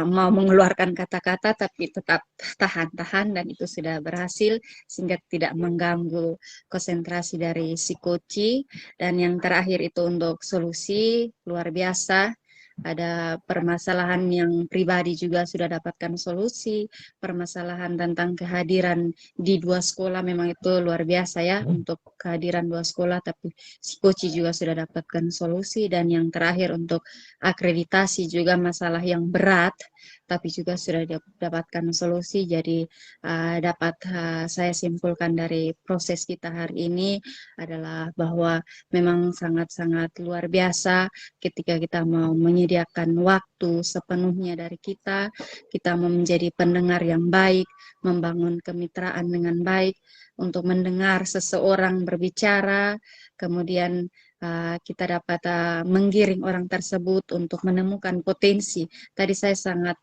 [SPEAKER 3] mau mengeluarkan kata-kata, tapi tetap tahan, dan itu sudah berhasil sehingga tidak mengganggu konsentrasi dari si coach. Dan yang terakhir itu untuk solusi, luar biasa. Ada permasalahan yang pribadi juga sudah dapatkan solusi, permasalahan tentang kehadiran di 2 sekolah memang itu luar biasa ya, untuk kehadiran 2 sekolah, tapi si coach juga sudah dapatkan solusi. Dan yang terakhir untuk akreditasi juga masalah yang berat, tapi juga sudah dapatkan solusi. Jadi dapat saya simpulkan dari proses kita hari ini adalah bahwa memang sangat-sangat luar biasa ketika kita mau menyediakan waktu sepenuhnya dari kita mau menjadi pendengar yang baik, membangun kemitraan dengan baik, untuk mendengar seseorang berbicara, kemudian kita dapat menggiring orang tersebut untuk menemukan potensi. Tadi saya sangat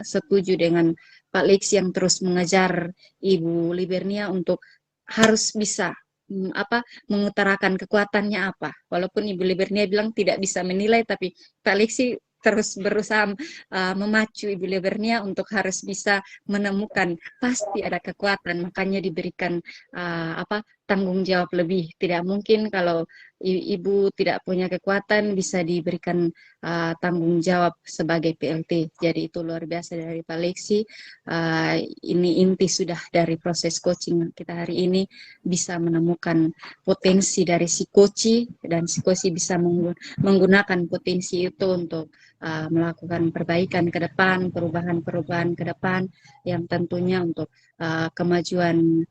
[SPEAKER 3] setuju dengan Pak Leksi yang terus mengejar Ibu Libernia untuk harus bisa mengutarakan kekuatannya apa. Walaupun Ibu Libernia bilang tidak bisa menilai, tapi Pak Leksi terus berusaha memacu Ibu Libernia untuk harus bisa menemukan, pasti ada kekuatan, makanya diberikan tanggung jawab lebih. Tidak mungkin kalau ibu tidak punya kekuatan bisa diberikan tanggung jawab sebagai PLT. Jadi itu luar biasa dari Pak Lexi. Ini inti sudah dari proses coaching kita hari ini, bisa menemukan potensi dari si coach, dan si coach bisa menggunakan potensi itu untuk melakukan perbaikan ke depan, perubahan-perubahan ke depan yang tentunya untuk kemajuan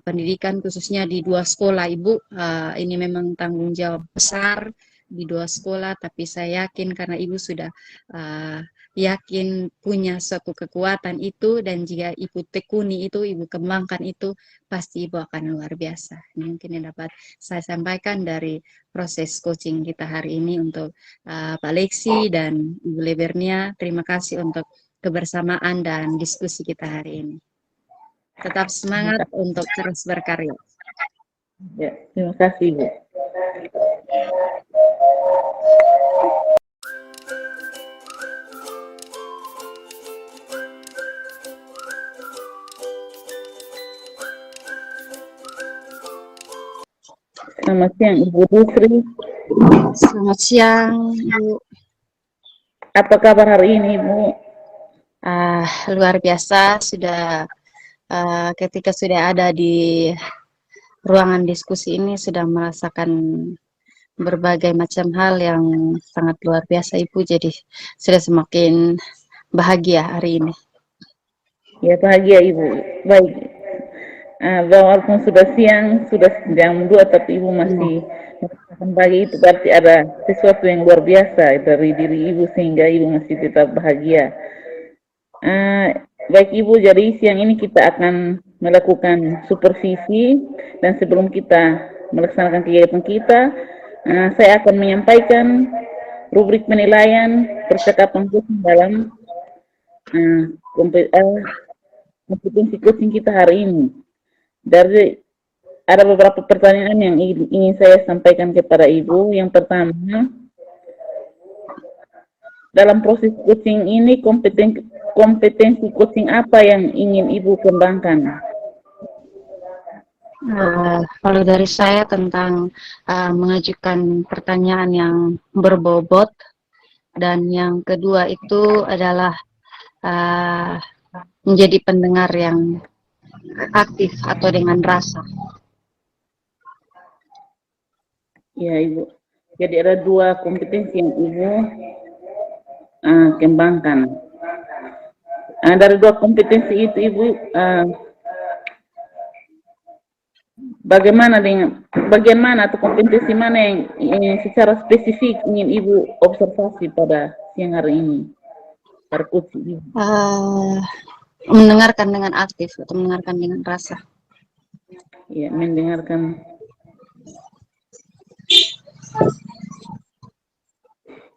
[SPEAKER 3] pendidikan khususnya di 2 sekolah. Ibu, ini memang tanggung jawab besar di 2 sekolah, tapi saya yakin karena Ibu sudah yakin punya suatu kekuatan itu, dan jika Ibu tekuni itu, Ibu kembangkan itu, pasti Ibu akan luar biasa. Ini mungkin yang dapat saya sampaikan dari proses coaching kita hari ini untuk Pak Lexi dan Ibu Lebernia. Terima kasih untuk kebersamaan dan diskusi kita hari ini. Tetap semangat untuk terus berkarya.
[SPEAKER 2] Ya, terima kasih, Bu. Selamat siang, Ibu Desri.
[SPEAKER 3] Selamat siang, Ibu.
[SPEAKER 2] Apa kabar hari ini, Ibu?
[SPEAKER 3] Luar biasa, sudah ketika sudah ada di ruangan diskusi ini sudah merasakan berbagai macam hal yang sangat luar biasa, Ibu. Jadi sudah semakin bahagia hari ini.
[SPEAKER 2] Ya, bahagia, Ibu. Baik. Walaupun sudah siang, sudah jam 2, tapi Ibu masih merasakan bahagia, itu berarti ada sesuatu yang luar biasa dari diri Ibu sehingga Ibu masih tetap bahagia. Baik Ibu, jadi siang ini kita akan melakukan supervisi, dan sebelum kita melaksanakan kegiatan kita, saya akan menyampaikan rubrik penilaian percakapan coaching dalam kompetensi coaching kita hari ini. Dari ada beberapa pertanyaan yang ingin saya sampaikan kepada Ibu. Yang pertama, dalam proses coaching ini kompetensi coaching apa yang ingin Ibu kembangkan?
[SPEAKER 3] Kalau dari saya tentang mengajukan pertanyaan yang berbobot, dan yang kedua itu adalah menjadi pendengar yang aktif atau dengan rasa.
[SPEAKER 2] Ya Ibu, jadi ada 2 kompetensi yang Ibu kembangkan. Dari 2 kompetensi itu Ibu, bagaimana dengan bagian mana atau kompetensi mana yang secara spesifik ingin Ibu observasi pada siang hari ini?
[SPEAKER 3] Mendengarkan dengan aktif atau mendengarkan dengan rasa.
[SPEAKER 2] Ya, mendengarkan.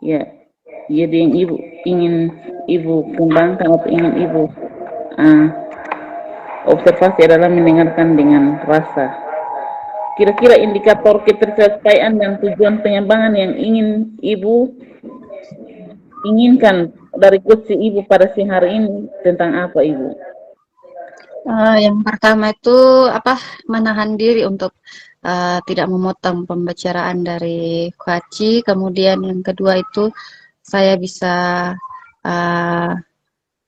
[SPEAKER 2] Ya, jadi yang ingin Ibu kembangkan atau ingin Ibu observasi adalah mendengarkan dengan rasa. Kira-kira indikator ketercapaian dan tujuan pengembangan yang ingin Ibu inginkan dari coaching Ibu pada siang hari ini tentang apa, Ibu?
[SPEAKER 3] Yang pertama itu menahan diri untuk tidak memotong pembicaraan dari coach. Kemudian yang kedua itu saya bisa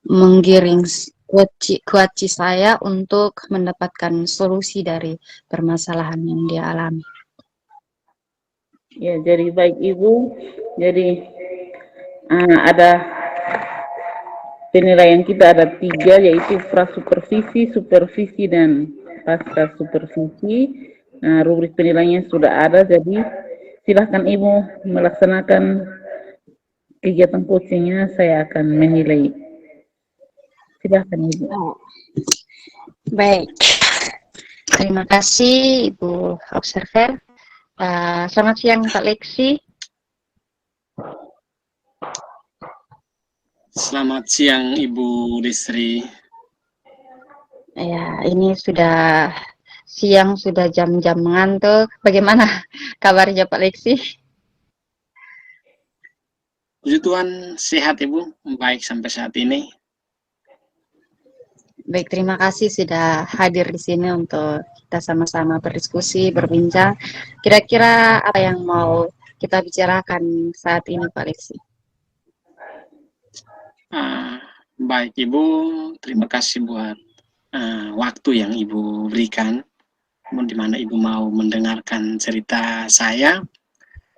[SPEAKER 3] menggiring coach saya untuk mendapatkan solusi dari permasalahan yang dia alami.
[SPEAKER 2] Ya, jadi baik Ibu, jadi ada penilaian kita ada 3, yaitu pra-supervisi, supervisi, dan pasca supervisi. Rubrik penilaiannya sudah ada, jadi silahkan Ibu melaksanakan kegiatan coachingnya, saya akan menilai. Silahkan Ibu.
[SPEAKER 3] Baik, terima kasih Ibu Observer. Selamat siang Pak Lexi.
[SPEAKER 1] Selamat siang Ibu Desri.
[SPEAKER 3] Ya, ini sudah siang, sudah jam-jam mengantuk. Bagaimana kabarnya Pak Lexi?
[SPEAKER 1] Puji Tuhan, sehat Ibu, baik sampai saat ini.
[SPEAKER 3] Baik, terima kasih sudah hadir di sini untuk kita sama-sama berdiskusi, berbincang. Kira-kira apa yang mau kita bicarakan saat ini, Pak Lexi?
[SPEAKER 1] Baik Ibu, terima kasih buat waktu yang Ibu berikan, di mana Ibu mau mendengarkan cerita saya.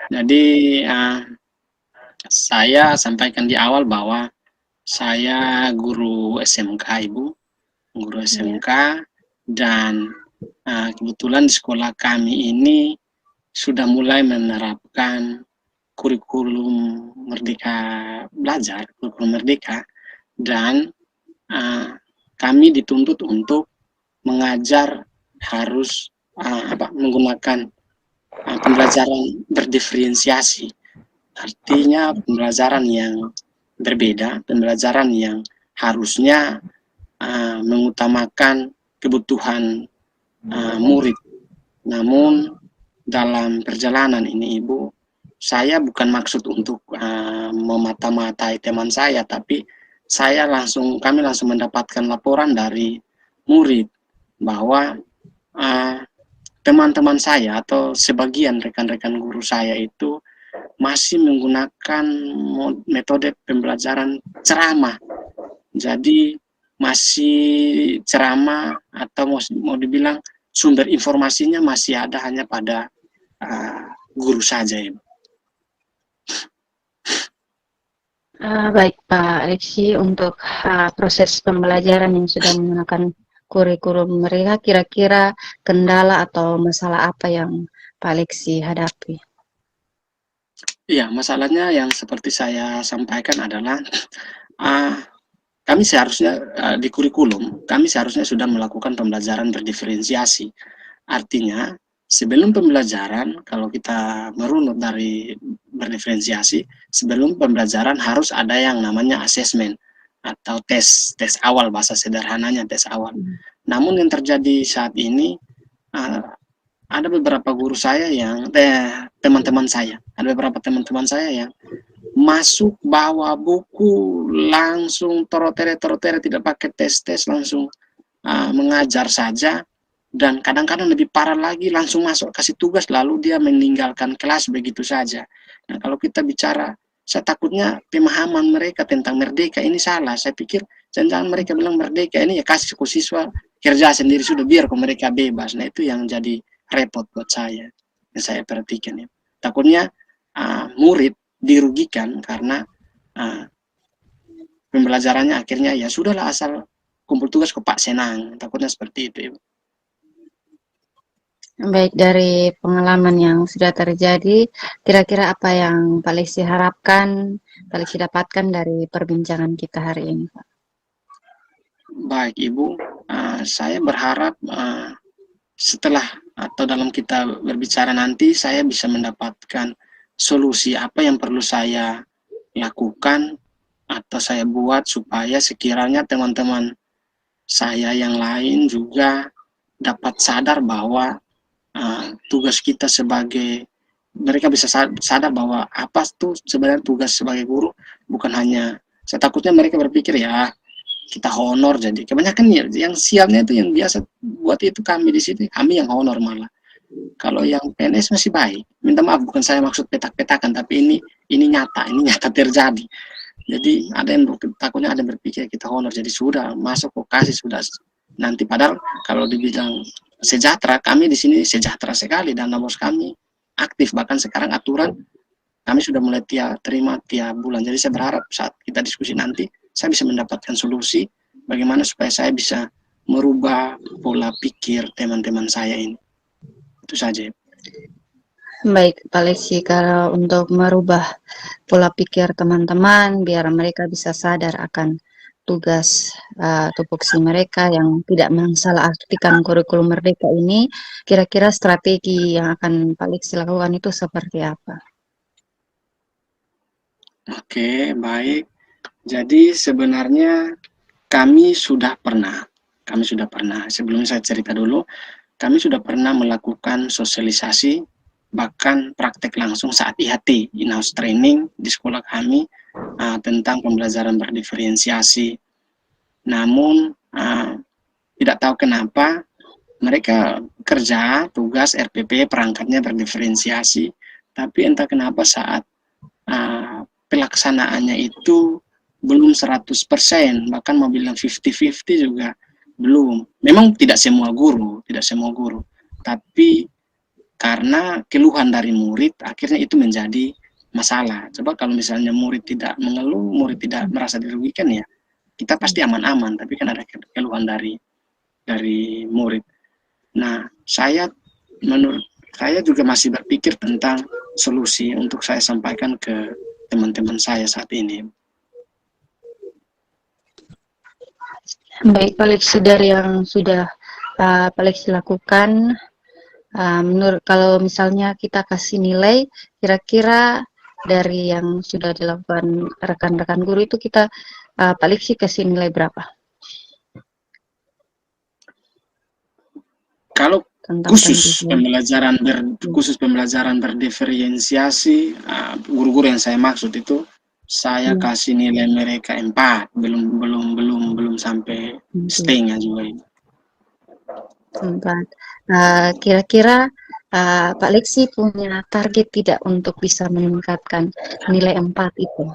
[SPEAKER 1] Jadi saya sampaikan di awal bahwa saya guru SMK Ibu, guru SMK, dan kebetulan di sekolah kami ini sudah mulai menerapkan kurikulum Merdeka Belajar, kurikulum Merdeka, dan kami dituntut untuk mengajar harus menggunakan pembelajaran berdiferensiasi. Artinya pembelajaran yang berbeda, pembelajaran yang harusnya mengutamakan kebutuhan murid. Namun dalam perjalanan ini Ibu, saya bukan maksud untuk memata-matai teman saya, tapi kami langsung mendapatkan laporan dari murid bahwa teman-teman saya atau sebagian rekan-rekan guru saya itu masih menggunakan metode pembelajaran ceramah. Jadi masih ceramah atau mau dibilang sumber informasinya masih ada hanya pada guru saja.
[SPEAKER 3] Baik Pak Lexi, untuk proses pembelajaran yang sudah menggunakan kurikulum mereka, kira-kira kendala atau masalah apa yang Pak Lexi hadapi?
[SPEAKER 1] Iya, masalahnya yang seperti saya sampaikan adalah kami seharusnya di kurikulum, kami seharusnya sudah melakukan pembelajaran berdiferensiasi. Artinya, sebelum pembelajaran, kalau kita merunut dari berdiferensiasi, sebelum pembelajaran harus ada yang namanya asesmen atau tes awal, bahasa sederhananya tes awal. Namun yang terjadi saat ini, ada beberapa guru saya yang, teman-teman saya, ada beberapa teman-teman saya yang masuk bawa buku langsung torotere tidak pakai tes langsung mengajar saja, dan kadang-kadang lebih parah lagi langsung masuk kasih tugas lalu dia meninggalkan kelas begitu saja. Nah, kalau kita bicara, saya takutnya pemahaman mereka tentang merdeka ini salah. Saya pikir jangan mereka bilang merdeka ini ya kasih ke siswa kerja sendiri sudah, biar kok mereka bebas. Nah, itu yang jadi repot buat saya yang saya perhatikan ya. Takutnya murid dirugikan karena pembelajarannya akhirnya ya sudahlah asal kumpul tugas ke Pak senang, takutnya seperti itu.
[SPEAKER 3] Baik, dari pengalaman yang sudah terjadi, kira-kira apa yang Pak Lexi harapkan, Pak Lexi dapatkan dari perbincangan kita hari ini, Pak?
[SPEAKER 1] Baik Ibu, saya berharap setelah atau dalam kita berbicara nanti saya bisa mendapatkan solusi apa yang perlu saya lakukan atau saya buat supaya sekiranya teman-teman saya yang lain juga dapat sadar bahwa tugas kita mereka bisa sadar bahwa apa tuh sebenarnya tugas sebagai guru, bukan hanya, saya takutnya mereka berpikir ya kita honor, jadi kebanyakan yang sialnya itu yang biasa buat itu kami di sini, kami yang honor malah. Kalau yang PNS masih baik, minta maaf bukan saya maksud petak-petakan, tapi ini nyata terjadi. Jadi ada yang takutnya ada yang berpikir kita honor, jadi sudah masuk vokasi sudah nanti, padahal kalau dibilang sejahtera, kami di sini sejahtera sekali dan bos kami aktif, bahkan sekarang aturan kami sudah mulai terima tiap bulan. Jadi saya berharap saat kita diskusi nanti saya bisa mendapatkan solusi bagaimana supaya saya bisa merubah pola pikir teman-teman saya ini. Itu saja.
[SPEAKER 3] Baik, Pak Lexi, kalau untuk merubah pola pikir teman-teman biar mereka bisa sadar akan tugas tupoksi mereka yang tidak mensalahartikan kurikulum merdeka ini, kira-kira strategi yang akan Pak Lexi lakukan itu seperti apa?
[SPEAKER 1] Oke, baik. Jadi sebenarnya kami sudah pernah, sebelumnya saya cerita dulu, kami sudah pernah melakukan sosialisasi, bahkan praktek langsung saat IHT, in-house training di sekolah kami tentang pembelajaran berdiferensiasi. Namun tidak tahu kenapa mereka kerja, tugas, RPP, perangkatnya terdiferensiasi, tapi entah kenapa saat pelaksanaannya itu belum 100%, bahkan mau bilang 50-50 juga belum. Memang tidak semua guru, tapi karena keluhan dari murid, akhirnya itu menjadi masalah. Coba kalau misalnya murid tidak mengeluh, murid tidak merasa dirugikan, ya kita pasti aman-aman, tapi kan ada keluhan dari murid. Nah, menurut saya juga masih berpikir tentang solusi untuk saya sampaikan ke teman-teman saya saat ini.
[SPEAKER 3] Baik, Pak Leksi, dari yang sudah Pak Leksi lakukan, menurut kalau misalnya kita kasih nilai, kira-kira dari yang sudah dilakukan rekan-rekan guru itu kita Pak Leksi kasih nilai berapa?
[SPEAKER 1] Kalau khusus pembelajaran berdiferensiasi, guru-guru yang saya maksud itu saya kasih nilai mereka 4, belum sampai setengah juga ini.
[SPEAKER 3] 4. Kira-kira Pak Leksi punya target tidak untuk bisa meningkatkan nilai 4 itu?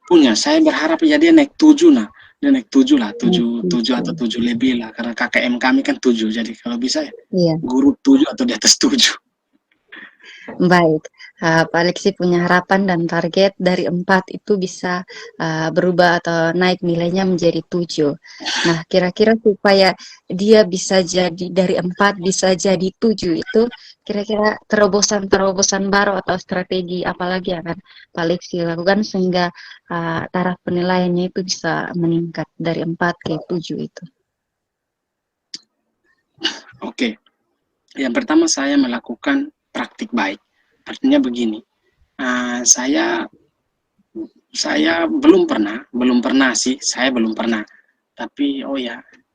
[SPEAKER 1] Punya, saya berharap ya dia naik 7 lah. Dia naik 7 lah, 7 atau 7 lebih lah, karena KKM kami kan 7, jadi kalau bisa ya guru 7 atau di atas 7.
[SPEAKER 3] Baik, Pak Leksi punya harapan dan target dari 4 itu bisa berubah atau naik nilainya menjadi 7. Nah, kira-kira supaya dia bisa jadi dari 4 bisa jadi 7 itu, kira-kira terobosan baru atau strategi apalagi yang akan Pak Leksi lakukan sehingga taraf penilaiannya itu bisa meningkat dari 4 ke 7 itu?
[SPEAKER 1] Oke, yang pertama saya melakukan praktik baik. Artinya begini, saya belum pernah sih, tapi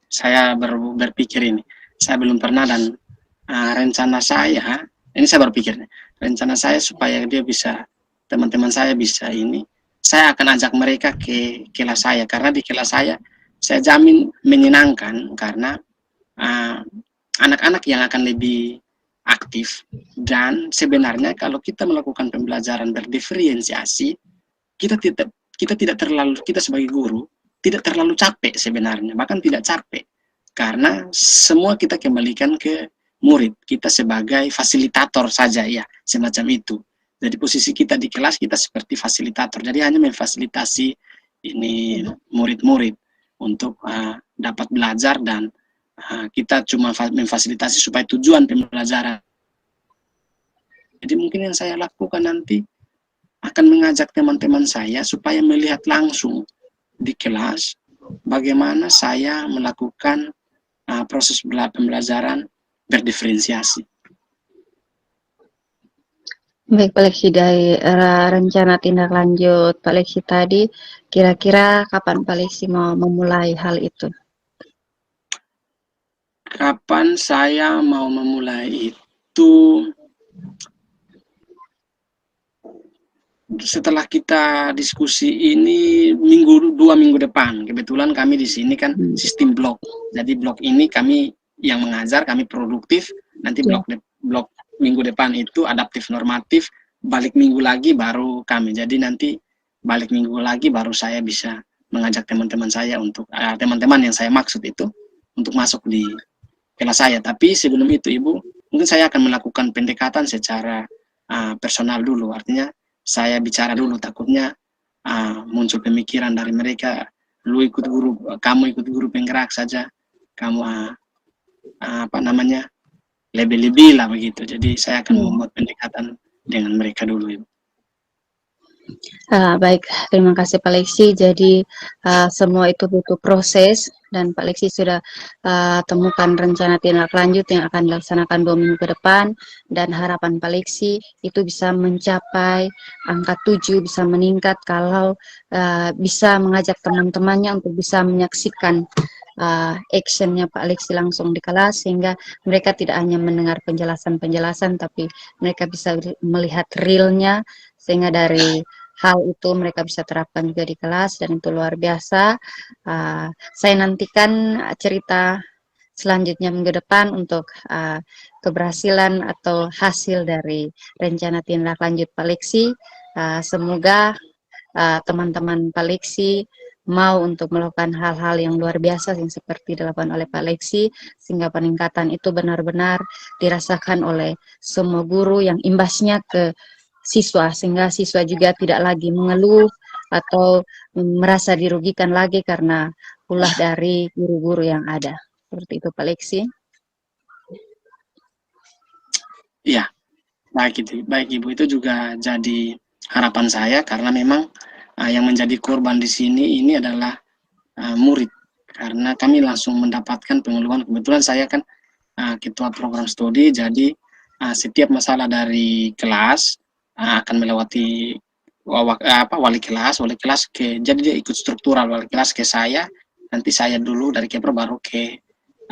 [SPEAKER 1] saya berpikir ini, saya belum pernah, dan rencana saya supaya teman-teman saya bisa ini, saya akan ajak mereka ke kelas saya, karena di kelas saya jamin menyenangkan, karena anak-anak yang akan lebih aktif, dan sebenarnya kalau kita melakukan pembelajaran berdiferensiasi, kita sebagai guru tidak terlalu capek sebenarnya, bahkan tidak capek, karena semua kita kembalikan ke murid, kita sebagai fasilitator saja, ya semacam itu. Jadi posisi kita di kelas, kita seperti fasilitator, jadi hanya memfasilitasi ini murid-murid untuk dapat belajar, dan kita cuma memfasilitasi supaya tujuan pembelajaran. Jadi mungkin yang saya lakukan nanti akan mengajak teman-teman saya supaya melihat langsung di kelas bagaimana saya melakukan proses pembelajaran berdiferensiasi.
[SPEAKER 3] Baik, Pak Leksi, dari rencana tindak lanjut Pak Leksi tadi, kira-kira kapan Pak Leksi mau memulai hal itu?
[SPEAKER 1] Kapan saya mau memulai itu? Setelah kita diskusi ini 2 minggu depan. Kebetulan kami di sini kan sistem blok. Jadi blok ini kami yang mengajar, kami produktif. Nanti blok minggu depan itu adaptif normatif. Balik minggu lagi baru kami. Jadi nanti balik minggu lagi baru saya bisa mengajak teman-teman saya untuk teman-teman yang saya maksud itu untuk masuk di kelas saya. Tapi sebelum itu, Ibu, mungkin saya akan melakukan pendekatan secara personal dulu. Artinya saya bicara dulu, takutnya muncul pemikiran dari mereka, kamu ikut guru penggerak saja, kamu lebih-lebih lah begitu. Jadi saya akan membuat pendekatan dengan mereka dulu, Ibu.
[SPEAKER 3] Baik, terima kasih Pak Leksi. Jadi semua itu butuh proses, dan Pak Leksi sudah temukan rencana tindak lanjut yang akan dilaksanakan 2 minggu ke depan, dan harapan Pak Leksi itu bisa mencapai angka 7, bisa meningkat kalau bisa mengajak teman-temannya untuk bisa menyaksikan actionnya Pak Leksi langsung di kelas, sehingga mereka tidak hanya mendengar penjelasan-penjelasan, tapi mereka bisa melihat realnya, sehingga dari hal itu mereka bisa terapkan juga di kelas dan itu luar biasa. Saya nantikan cerita selanjutnya minggu depan untuk keberhasilan atau hasil dari rencana tindak lanjut Pak Leksi. Semoga teman-teman Pak Leksi mau untuk melakukan hal-hal yang luar biasa yang seperti dilakukan oleh Pak Leksi, sehingga peningkatan itu benar-benar dirasakan oleh semua guru yang imbasnya ke siswa, sehingga siswa juga tidak lagi mengeluh atau merasa dirugikan lagi karena ulah dari guru-guru yang ada. Seperti itu Pak Leksi.
[SPEAKER 1] Iya, baik Ibu, itu juga jadi harapan saya karena memang yang menjadi korban di sini ini adalah murid, karena kami langsung mendapatkan pengeluhan. Kebetulan saya kan ketua program studi, jadi setiap masalah dari kelas akan melewati wali kelas jadi dia ikut struktural wali kelas ke saya, nanti saya dulu dari Kepro baru ke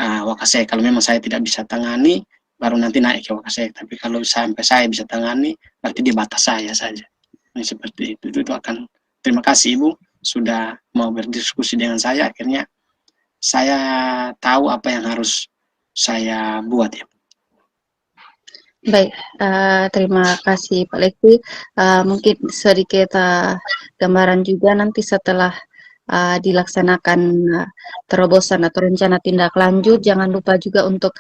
[SPEAKER 1] Wakasek. Kalau memang saya tidak bisa tangani, baru nanti naik ke Wakasek. Tapi kalau sampai saya bisa tangani, berarti di batas saya saja. Ini seperti itu. Itu akan. Terima kasih Ibu sudah mau berdiskusi dengan saya. Akhirnya saya tahu apa yang harus saya buat ya.
[SPEAKER 3] Baik, terima kasih Pak Leksi. Mungkin sedikit gambaran juga nanti setelah dilaksanakan terobosan atau rencana tindak lanjut, jangan lupa juga untuk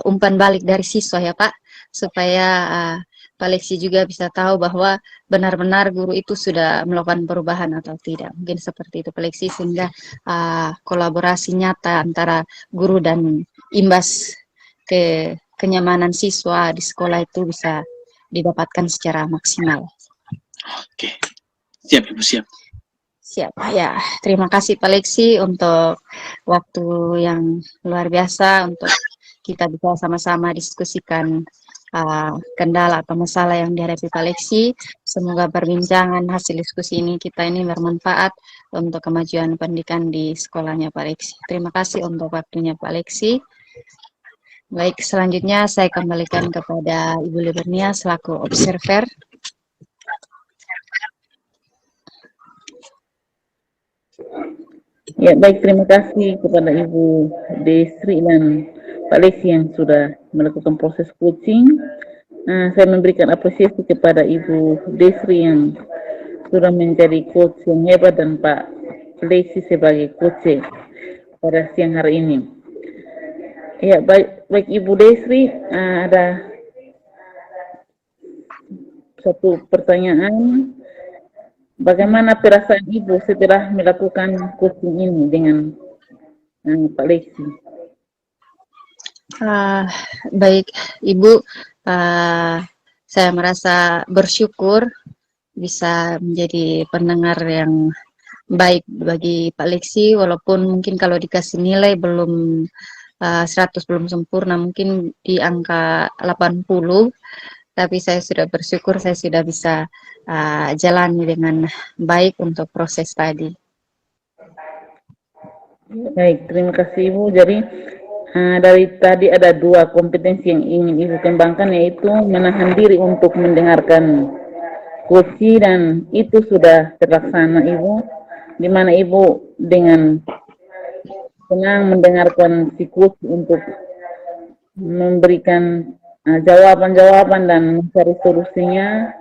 [SPEAKER 3] umpan balik dari siswa ya Pak, supaya Pak Leksi juga bisa tahu bahwa benar-benar guru itu sudah melakukan perubahan atau tidak. Mungkin seperti itu Pak Leksi, sehingga kolaborasi nyata antara guru dan imbas ke kenyamanan siswa di sekolah itu bisa didapatkan secara maksimal.
[SPEAKER 1] Oke, siap Ibu, siap.
[SPEAKER 3] Siap, ya. Terima kasih Pak Leksi untuk waktu yang luar biasa untuk kita bisa sama-sama diskusikan kendala atau masalah yang dihadapi Pak Leksi. Semoga perbincangan hasil diskusi kita ini bermanfaat untuk kemajuan pendidikan di sekolahnya Pak Leksi. Terima kasih untuk waktunya Pak Leksi. Baik, selanjutnya saya kembalikan kepada Ibu Libernia selaku observer.
[SPEAKER 2] Ya, baik, terima kasih kepada Ibu Desri dan Pak Leksi yang sudah melakukan proses coaching. Saya memberikan apresiasi kepada Ibu Desri yang sudah menjadi coach yang hebat dan Pak Leksi sebagai coach pada siang hari ini. Ya, baik Ibu Desri, ada satu pertanyaan. Bagaimana perasaan Ibu setelah melakukan coaching ini dengan Pak Leksi?
[SPEAKER 3] Baik Ibu, saya merasa bersyukur bisa menjadi pendengar yang baik bagi Pak Leksi, walaupun mungkin kalau dikasih nilai belum 100, belum sempurna, mungkin di angka 80, tapi saya sudah bersyukur saya sudah bisa jalani dengan baik untuk proses tadi.
[SPEAKER 2] Baik, terima kasih Ibu. Jadi dari tadi ada 2 kompetensi yang ingin Ibu kembangkan, yaitu menahan diri untuk mendengarkan coaching, dan itu sudah terlaksana Ibu, di mana Ibu dengan senang mendengarkan si coach untuk memberikan jawaban-jawaban dan mencari solusinya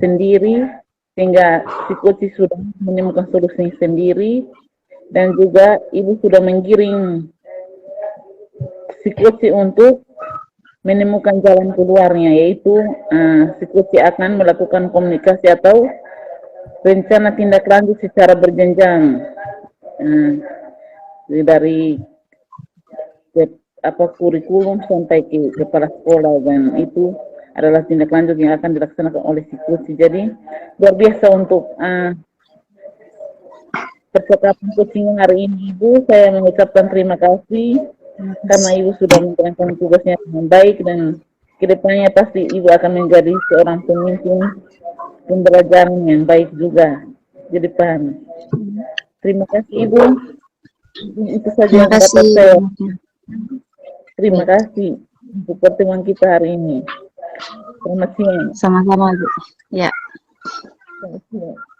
[SPEAKER 2] sendiri, sehingga si coach sudah menemukan solusinya sendiri, dan juga Ibu sudah menggiring si coach untuk menemukan jalan keluarnya, yaitu si coach akan melakukan komunikasi atau rencana tindak lanjut secara berjenjang dari kurikulum sampai ke kepala sekolah, dan itu adalah tindak lanjut yang akan dilaksanakan oleh si coach. Jadi luar biasa untuk percakapan coaching hari ini Ibu. Saya mengucapkan terima kasih karena Ibu sudah menjalankan tugasnya dengan baik, dan kedepannya pasti Ibu akan menjadi seorang pemimpin pembelajaran yang baik juga di depan. Terima kasih Ibu. Itu saja yang dapat saya. Terima kasih untuk pertemuan kita hari ini. Selamat siang.
[SPEAKER 3] Sama-sama Bu. Ya.
[SPEAKER 2] Ya.